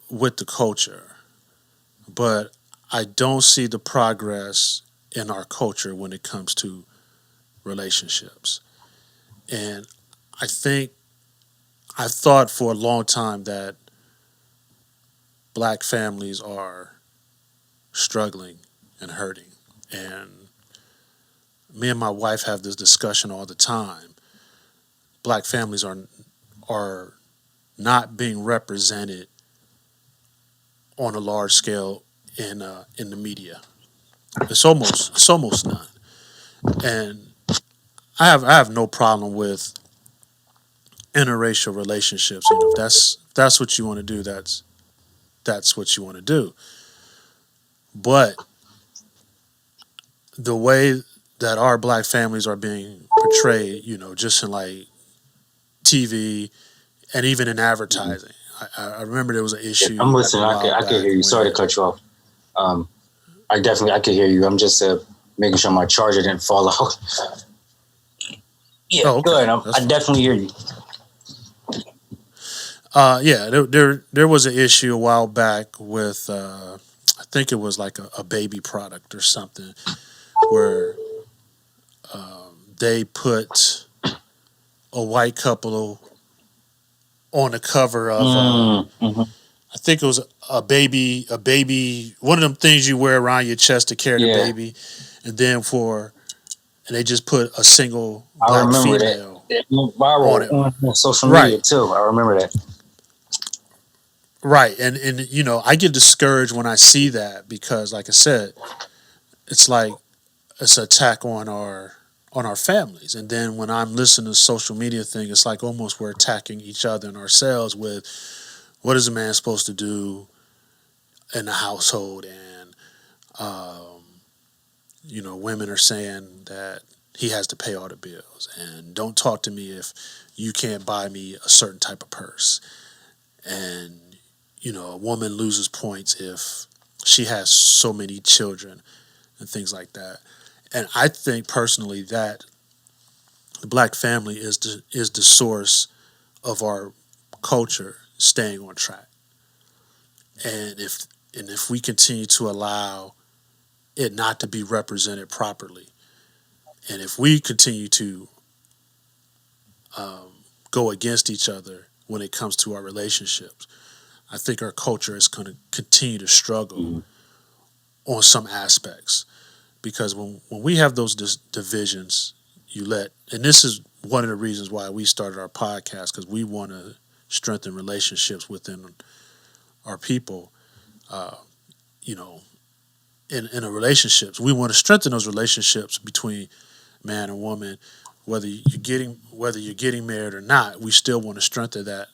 with the culture, but I don't see the progress in our culture when it comes to relationships. And I thought for a long time that Black families are struggling and hurting. And me and my wife have this discussion all the time. Black families are not being represented on a large scale in the media. It's almost none. And I have no problem with interracial relationships. If that's what you want to do, that's what you want to do. But the way that our Black families are being portrayed, just in like TV and even in advertising. I remember there was an issue. I'm listening. I can hear you. Sorry to cut you off. I can hear you. I'm just making sure my charger didn't fall out. Yeah, okay. Good. I definitely hear you. There was an issue a while back with I think it was like a baby product or something where they put a white couple on the cover of I think it was a baby, one of them things you wear around your chest to carry the baby, and then they just put a single Black female that went viral on social media too. I remember that. Right. And you know, I get discouraged when I see that because, like I said, it's like it's an attack on our families. And then when I'm listening to the social media thing, it's like almost we're attacking each other and ourselves with what is a man supposed to do in the household, and you know, women are saying that he has to pay all the bills, and don't talk to me if you can't buy me a certain type of purse. And you know, a woman loses points if she has so many children and things like that. And I think personally that the black family is the source of our culture staying on track. And if we continue to allow it not to be represented properly, and if we continue to go against each other when it comes to our relationships, I think our culture is going to continue to struggle on some aspects. Because when we have those divisions, and this is one of the reasons why we started our podcast, because we want to strengthen relationships within our people. You know, in a relationships, we want to strengthen those relationships between man and woman, whether you're getting married or not. We still want to strengthen that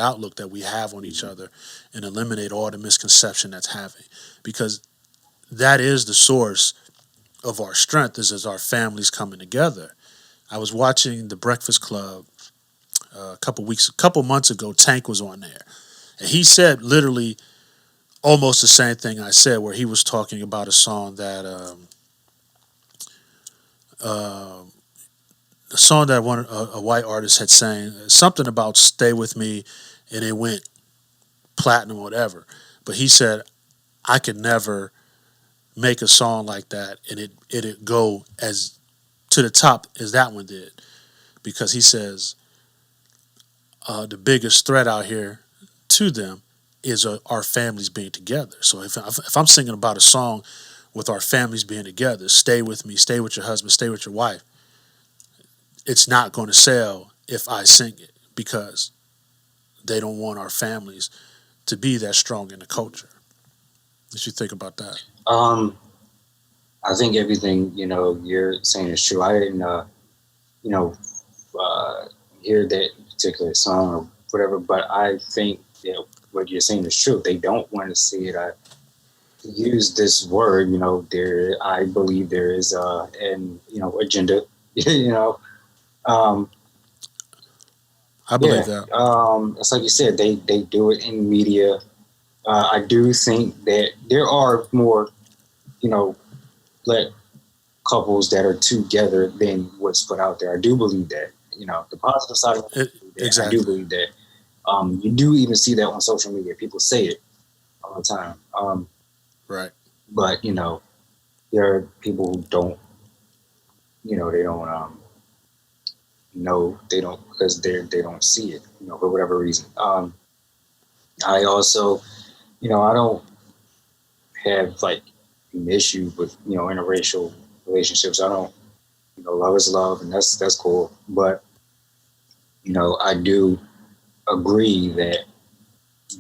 outlook that we have on each other and eliminate all the misconception that's having, because that is the source of our strength, is our families coming together. I was watching The Breakfast Club a couple months ago. Tank was on there, and he said literally almost the same thing I said, where he was talking about a song that a white artist had sang something about "Stay with Me," and it went platinum or whatever. But he said, I could never make a song like that and it go as to the top as that one did, because he says the biggest threat out here to them is our families being together. So if I'm singing about a song with our families being together, stay with me, stay with your husband, stay with your wife, it's not going to sell if I sing it, because they don't want our families to be that strong in the culture. What you think about that? I think everything you're saying is true. I didn't hear that particular song or whatever, but I think what you're saying is true. They don't want to see it. I use this word. I believe there is an agenda. I believe that. It's like you said. They do it in media. I do think that there are more black couples that are together than what's put out there. I do believe that. The positive side of it, exactly. I do believe that. You do even see that on social media. People say it all the time. Right. But there are people who don't. They don't know. They don't, because they don't see it. For whatever reason. I also, I don't have like an issue with interracial relationships. I don't. Love is love, and that's cool. But I do agree that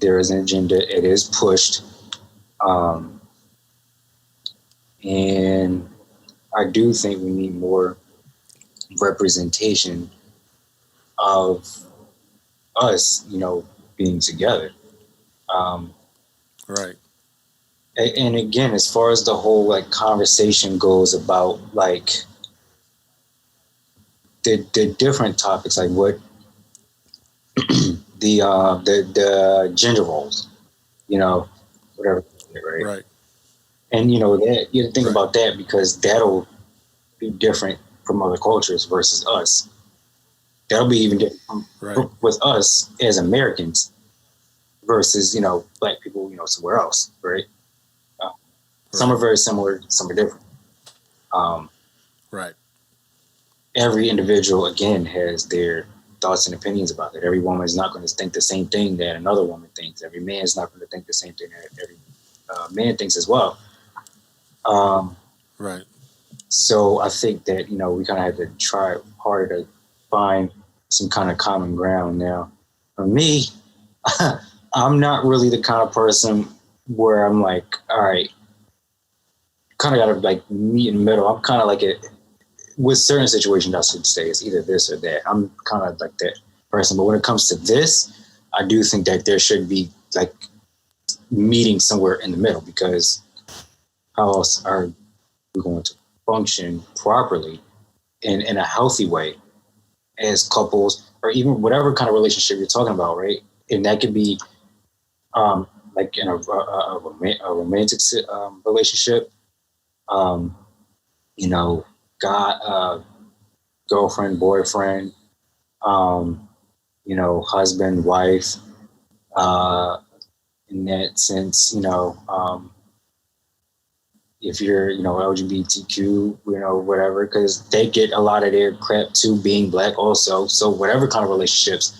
there is an agenda. It is pushed, and I do think we need more representation of us, being together. Right. And again, as far as the whole like conversation goes about like the different topics, like what the gender roles, whatever, right? Right. And that you think Right. about that, because that'll be different from other cultures versus us. That'll be even different Right. with us as Americans versus black people somewhere else, right? Some are very similar, some are different. Right. Every individual again has their thoughts and opinions about it. Every woman is not going to think the same thing that another woman thinks. Every man is not going to think the same thing that every man thinks as well. Right. So I think that we kind of have to try harder to find some kind of common ground. Now, for me, I'm not really the kind of person where I'm like, all right, kind of got to like meet in the middle. I'm kind of like it with certain situations. I should say it's either this or that. I'm kind of like that person. But when it comes to this, I do think that there should be like meeting somewhere in the middle, because how else are we going to function properly in a healthy way as couples, or even whatever kind of relationship you're talking about, right? And that could be like in a romantic relationship, you know, girlfriend, boyfriend, you know, husband, wife, in that sense, you know, if you're, you know, LGBTQ, you know, whatever, because they get a lot of their crap too, being black also. So whatever kind of relationships,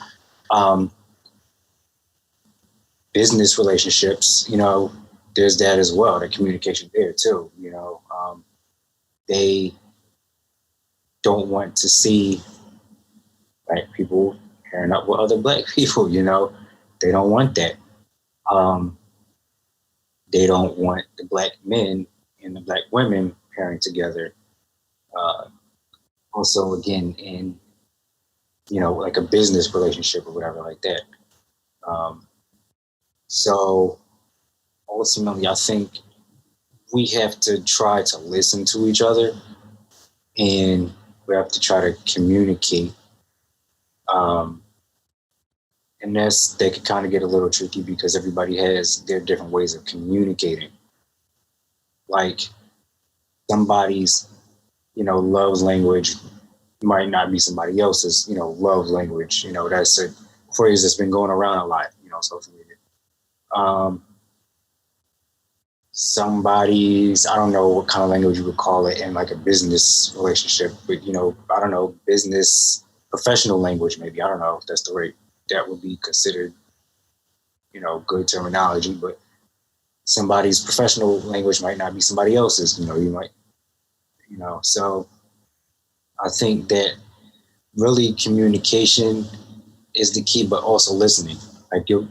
business relationships, you know, there's that as well, the communication there too, you know. They don't want to see black people pairing up with other black people, you know. They don't want that. They don't want the black men and the black women pairing together. Also, again, in, you know, like a business relationship or whatever like that. So ultimately, I think we have to try to listen to each other, and we have to try to communicate. And that could kind of get a little tricky because everybody has their different ways of communicating. Like somebody's, you know, love language might not be somebody else's, you know, love language. You know, that's a phrase that's been going around a lot, you know, social media. Somebody's, I don't know what kind of language you would call it in like a business relationship, but, you know, I don't know, business professional language, maybe. I don't know if that's the right, that would be considered, you know, good terminology, but somebody's professional language might not be somebody else's, you know, you might, you know, so I think that really communication is the key, but also listening. Like you'll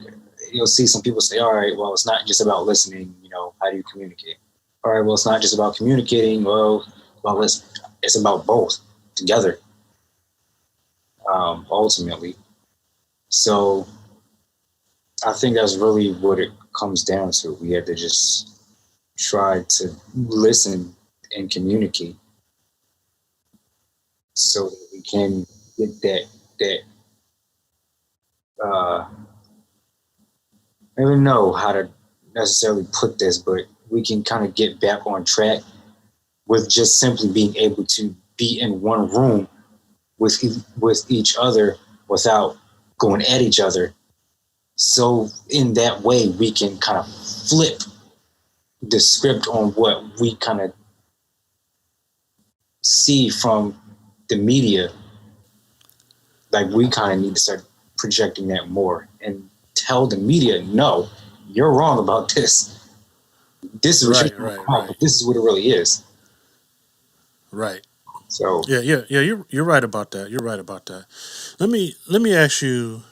see some people say, all right, well, it's not just about listening, you know, how do you communicate? All right, well, it's not just about communicating. Well, it's about both together, ultimately. So I think that's really what it comes down to. We have to just try to listen and communicate so that we can get that I don't even know how to necessarily put this, but we can kind of get back on track with just simply being able to be in one room with each other without going at each other. So in that way, we can kind of flip the script on what we kind of see from the media. Like we kind of need to start projecting that more and tell the media, no, you're wrong about this. This is what you're wrong about, but this is what it really is. Right. So yeah. You're right about that. You're right about that. Let me ask you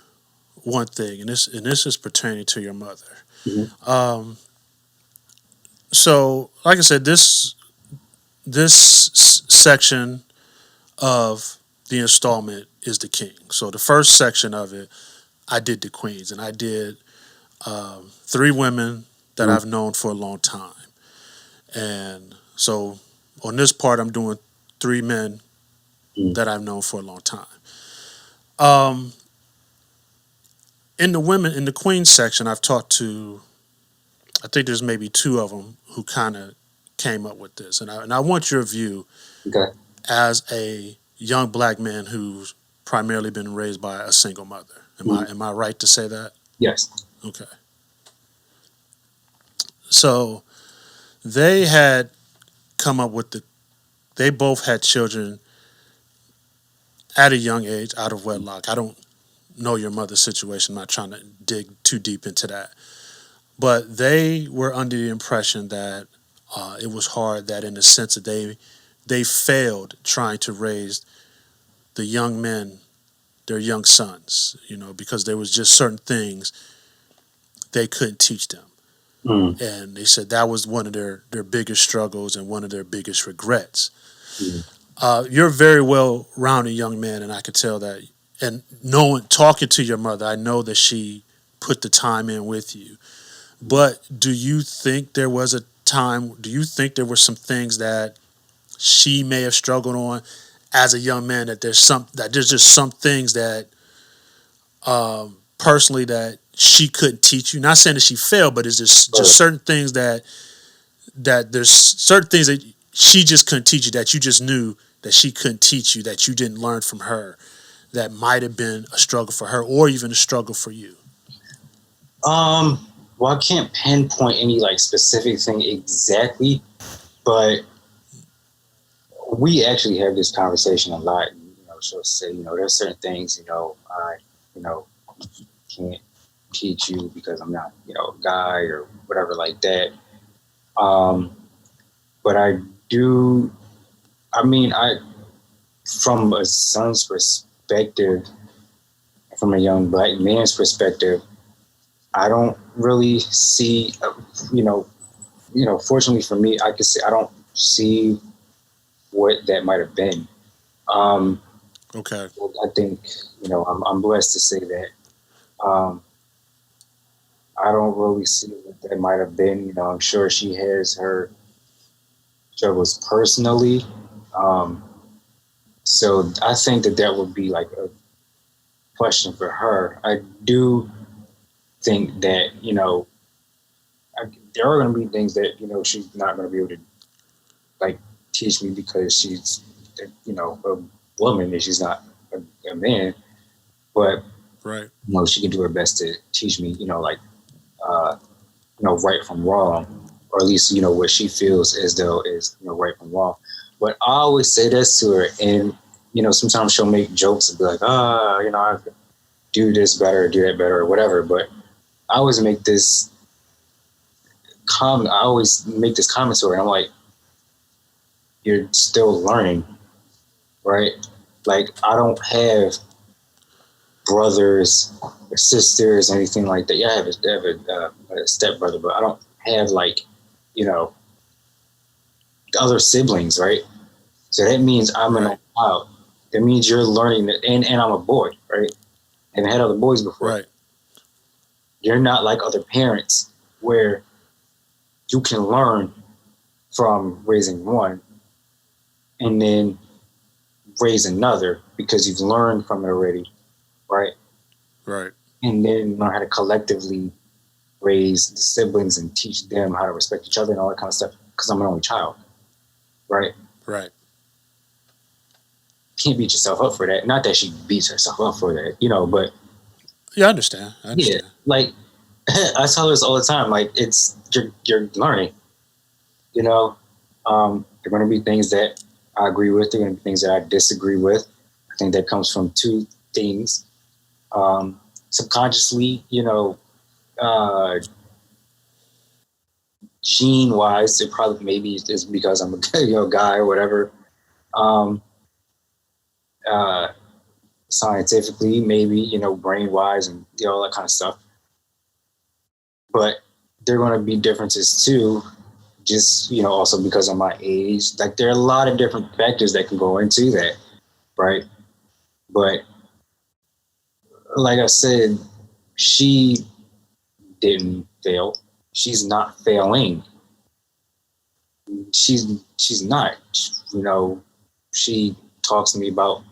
one thing, and this is pertaining to your mother. Mm-hmm. So, like I said, this section of the installment is the king. So the first section of it, I did the queens, and I did 3 women that I've known for a long time. And so on this part, I'm doing 3 men that I've known for a long time. In the queen section, I've talked to, I think there's maybe 2 of them who kind of came up with this. And I want your view as a young black man who's primarily been raised by a single mother. Am I right to say that? Yes. Okay. So they had come up with they both had children at a young age out of wedlock. I don't know your mother's situation. I'm not trying to dig too deep into that. But they were under the impression that it was hard, that in the sense that they failed trying to raise the young men, their young sons, you know, because there was just certain things they couldn't teach them. Mm. And they said that was one of their biggest struggles and one of their biggest regrets. You're a very well-rounded young man, and I could tell that. And talking to your mother, I know that she put the time in with you. But do you think there was a time, do you think there were some things that she may have struggled on as a young man, that there's just some things that personally that she couldn't teach you? Not saying that she failed, but is there just certain things that there's certain things that she just couldn't teach you, that you just knew that she couldn't teach you, that you didn't learn from her, that might have been a struggle for her or even a struggle for you? Well, I can't pinpoint any like specific thing exactly, but we actually have this conversation a lot. She'll say, there's certain things, I, can't teach you because I'm not, a guy or whatever like that. But from a son's perspective, from a young black man's perspective, I don't really see, fortunately for me, I don't see what that might have been. Okay. I think, I'm blessed to say that. I don't really see what that might have been. I'm sure she has her struggles personally. So I think that would be like a question for her. I do think that, there are going to be things that, she's not going to be able to like teach me because she's, a woman and she's not a man. But, right. She can do her best to teach me, right from wrong, or at least, what she feels as though is, right from wrong. But I always say this to her, and, sometimes she'll make jokes and be like, I could do this better, do that better, or whatever. But I always make this comment to her, and I'm like, you're still learning, right? Like, I don't have brothers or sisters or anything like that. Yeah, I have a stepbrother, but I don't have like, other siblings, right? So that means I'm an only child. That means you're learning that, and I'm a boy, right? And I had other boys before. Right. You're not like other parents where you can learn from raising one and then raise another because you've learned from it already, right? Right. And then learn how to collectively raise the siblings and teach them how to respect each other and all that kind of stuff because I'm an only child, right? Right. Can't beat yourself up for that. Not that she beats herself up for that, but... Yeah, I understand. Yeah, like, I tell her this all the time, like, you're learning, there are going to be things that I agree with, there are going to be things that I disagree with. I think that comes from two things. Subconsciously, gene-wise, it probably maybe is because I'm a guy or whatever. Scientifically, maybe, brain-wise and all that kind of stuff. But there are going to be differences too, just, also because of my age. Like, there are a lot of different factors that can go into that, right? But like I said, she didn't fail. She's not failing. She's not, she talks to me about,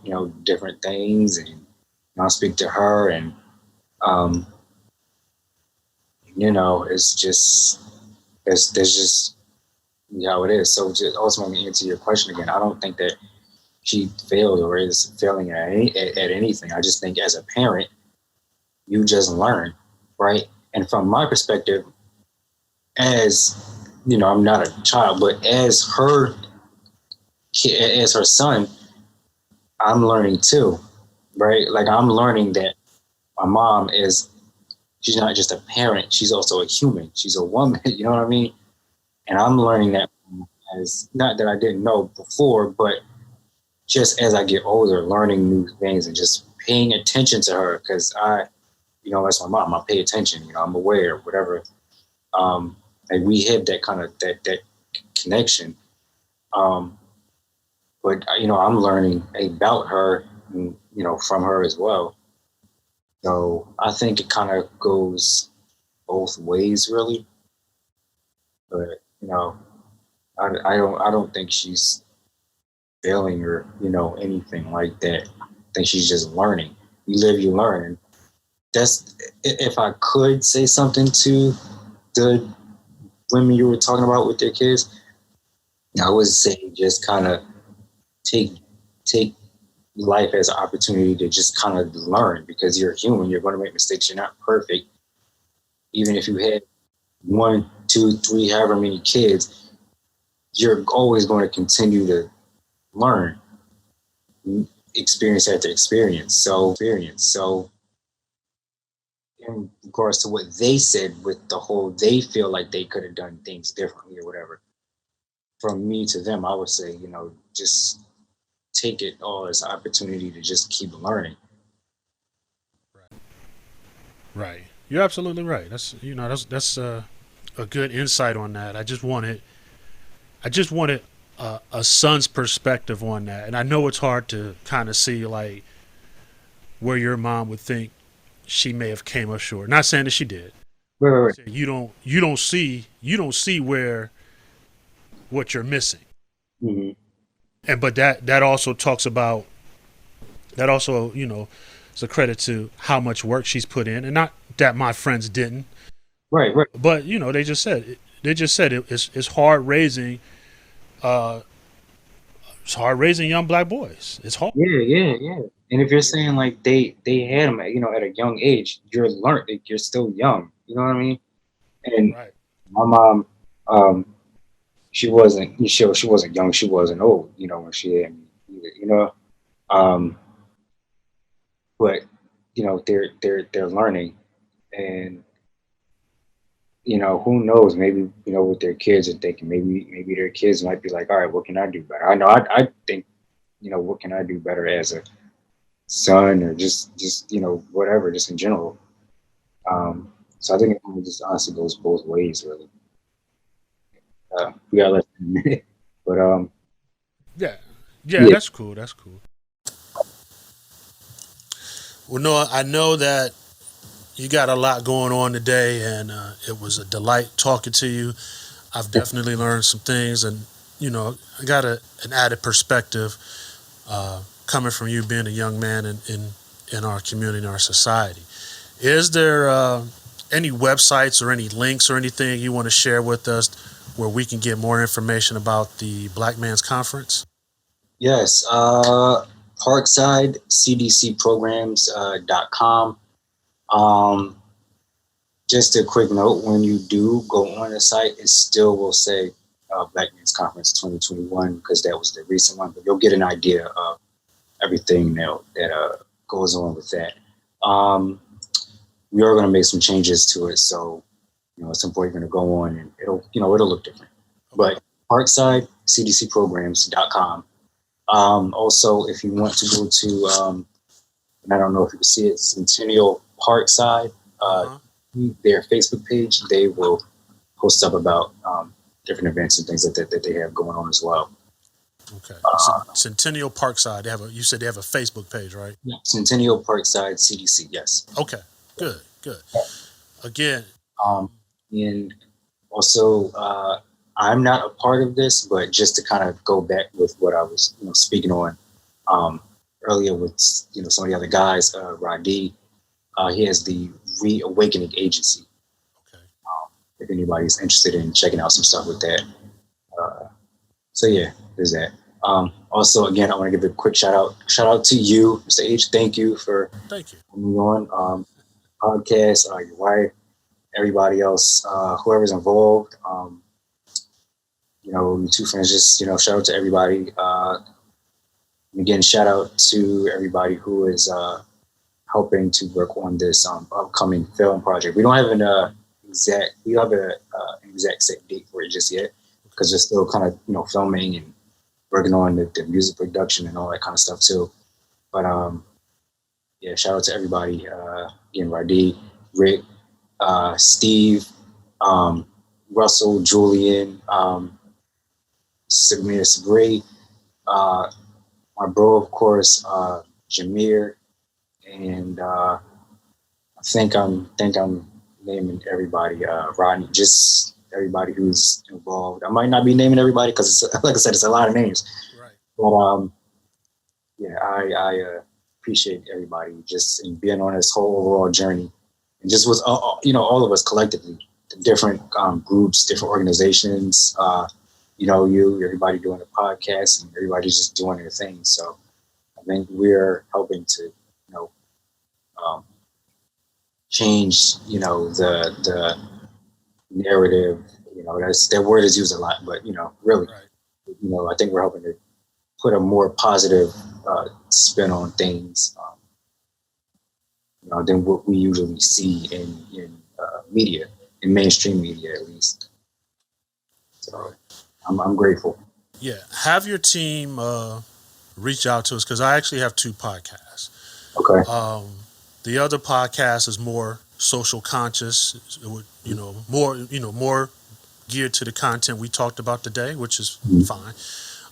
different things, and I speak to her, and, it's just, that's just how it is. So just ultimately answer your question again, I don't think that she failed or is failing at anything. I just think as a parent, you just learn, right? And from my perspective, as, I'm not a child, but as her kid, as her son, I'm learning too, right? Like, I'm learning that my mom she's not just a parent, she's also a human. She's a woman, you know what I mean? And I'm learning that as, not that I didn't know before, but just as I get older, learning new things and just paying attention to her, because I that's my mom. I pay attention. I'm aware, whatever. And we have that kind of that connection. But I'm learning about her, from her as well. So I think it kind of goes both ways, really. But I don't think she's failing or anything like that. I think she's just learning. You live, you learn. And that's, if I could say something to the women you were talking about with their kids, I would say just kind of take life as an opportunity to just kind of learn, because you're human. You're going to make mistakes. You're not perfect. Even if you had 1, 2, 3, however many kids, you're always going to continue to learn, experience after experience. So in regards to what they said with the whole, they feel like they could have done things differently or whatever. From me to them, I would say, just take it all as an opportunity to just keep learning. Right. You're absolutely right. That's a good insight on that. I just wanted a son's perspective on that, and I know it's hard to kind of see like where your mom would think she may have came up short. Not saying that she did. Right. You don't see where what you're missing. Mm-hmm. And but that also talks about that also, it's a credit to how much work she's put in, and not that my friends didn't. Right. But they just said it's hard raising young black boys. It's hard. Yeah. And if you're saying like they had them, at a young age, you're still young. You know what I mean? And Right. my mom, she wasn't young, she wasn't old, when she had me either, but they're learning, and who knows, maybe with their kids are thinking, maybe their kids might be like, all right, what can I do better? I know I think, what can I do better as a son, or just whatever, just in general. So I think it just honestly goes both ways, really. We got less than a minute, but Yeah. Yeah. That's cool. Well, Noah, I know that you got a lot going on today, and it was a delight talking to you. I've definitely learned some things, and I got an added perspective coming from you being a young man in our community, in our society. Is there any websites or any links or anything you want to share with us where we can get more information about the Black Man's Conference? Yes, Parkside CDCprograms.com. Just a quick note: when you do go on the site, it still will say Black Men's Conference 2021, because that was the recent one. But you'll get an idea of everything that goes on with that. We are going to make some changes to it, so at some point you're going to go on and it'll look different. But Parkside CDCprograms.com. Also, if you want to go to, and I don't know if you can see it, Centennial Parkside, their Facebook page, they will post up about different events and things that they have going on as well. Okay. Centennial Parkside. You said they have a Facebook page, right? Yeah. Centennial Parkside CDC. Yes. Okay. Good. Again. And also, I'm not a part of this, but just to kind of go back with what I was, speaking on earlier with, some of the other guys, Radi, he has the Reawakening Agency. Okay. If anybody's interested in checking out some stuff with that. So yeah, there's that. Also, again, I want to give a quick shout out to you, Mr. H. Thank you for coming on podcast, your wife, everybody else, whoever's involved. You two friends, just shout out to everybody. Again, shout out to everybody who is helping to work on this upcoming film project. We don't have an exact set date for it just yet, because we're still kind of filming and working on the music production and all that kind of stuff too. But yeah, shout out to everybody. Again, Radi, Rick, Steve, Russell, Julian, Samir Sabri, my bro, of course, Jameer, and I think I'm naming everybody. Rodney, just everybody who's involved. I might not be naming everybody because, like I said, it's a lot of names. Right. But yeah, I appreciate everybody just in being on this whole overall journey, and just with all of us collectively, the different groups, different organizations. Everybody doing a podcast, and everybody's just doing their thing. So I think we're helping to, change, the narrative. That word is used a lot, but really, Right. I think we're helping to put a more positive spin on things, than what we usually see in media, in mainstream media at least. So I'm grateful. Yeah, have your team reach out to us because I actually have 2 podcasts. Okay. The other podcast is more social conscious, more geared to the content we talked about today, which is fine.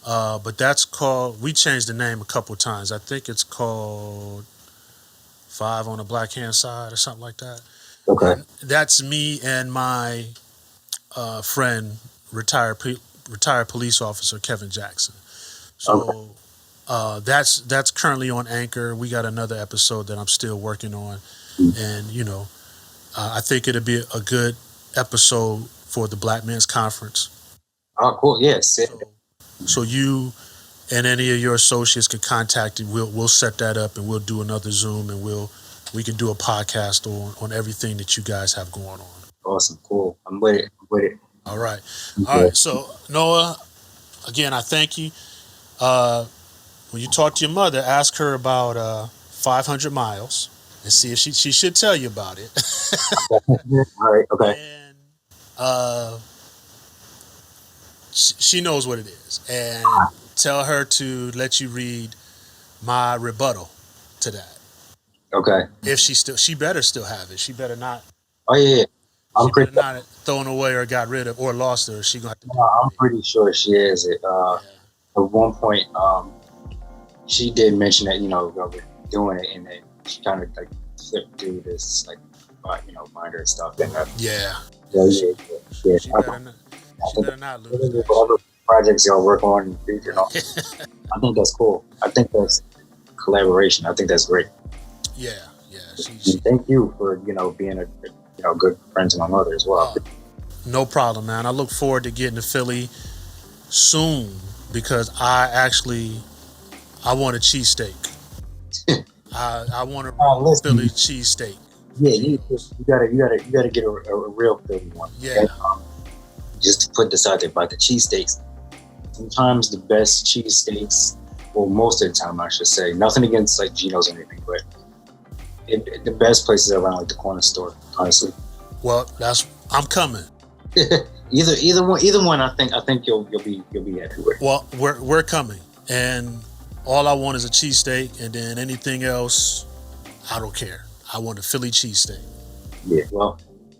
But that's called, we changed the name a couple of times. I think it's called 5 on the Black Hand Side or something like that. Okay. And that's me and my friend, retired police officer Kevin Jackson. So that's currently on Anchor. We got another episode that I'm still working on, and I think it'll be a good episode for the Black Men's Conference. Oh, cool. Yes. So you and any of your associates can contact you. We'll set that up, and we'll do another Zoom, and we can do a podcast on everything that you guys have going on. Awesome. Cool. I'm with it. All right. Okay. All right. So Noah, again, I thank you. When you talk to your mother, ask her about 500 miles and see if she should tell you about it. All right. Okay. And she knows what it is. And tell her to let you read my rebuttal to that. Okay. If she better still have it. She better not. Oh yeah. She better not have thrown away or got rid of or lost her. She gonna have to. I'm pretty sure she is it. At one point, she did mention that we're doing it, and then she kind of like flipped through this binder stuff, and Yeah. yeah. She better not lose that. Whatever projects y'all work on in the future, I think that's cool. I think that's collaboration. I think that's great. Yeah. And thank you for being a good friend to my mother as well. No problem, man. I look forward to getting to Philly soon because I want a cheesesteak. I want a Philly cheesesteak. Yeah, you gotta get a real Philly one. Yeah. And, just to put this out there about the cheesesteaks, sometimes the best cheesesteaks, well, most of the time I should say, nothing against like Geno's or anything, but the best places are around like the corner store, honestly. Well, I'm coming. either one. I think you'll be everywhere. Well, we're coming, and all I want is a cheesesteak, and then anything else, I don't care. I want a Philly cheesesteak. Yeah. Well,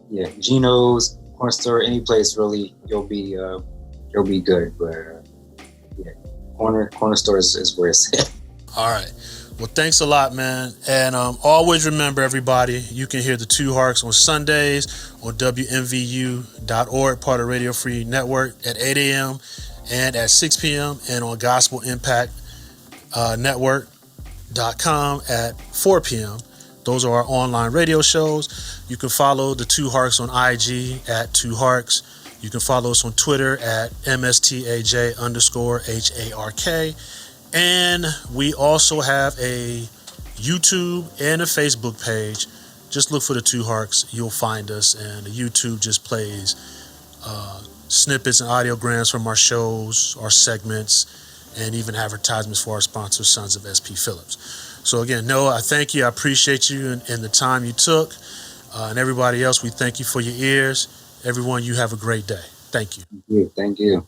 yeah. Geno's, corner store, any place really, you'll be good. But yeah, corner store is where it's at. All right. Well, thanks a lot, man. And always remember, everybody, you can hear the Two Harks on Sundays on WMVU.org, part of Radio Free Network, at 8 a.m. and at 6 p.m. and on Gospel Impact Network.com at 4 p.m. Those are our online radio shows. You can follow the Two Harks on IG at Two Harks. You can follow us on Twitter at MSTAJ_HARK. And we also have a YouTube and a Facebook page. Just look for the Two Harks. You'll find us. And the YouTube just plays snippets and audiograms from our shows, our segments, and even advertisements for our sponsor, Sons of SP Phillips. So again, Noah, I thank you. I appreciate you and the time you took. And everybody else, we thank you for your ears. Everyone, you have a great day. Thank you. Thank you.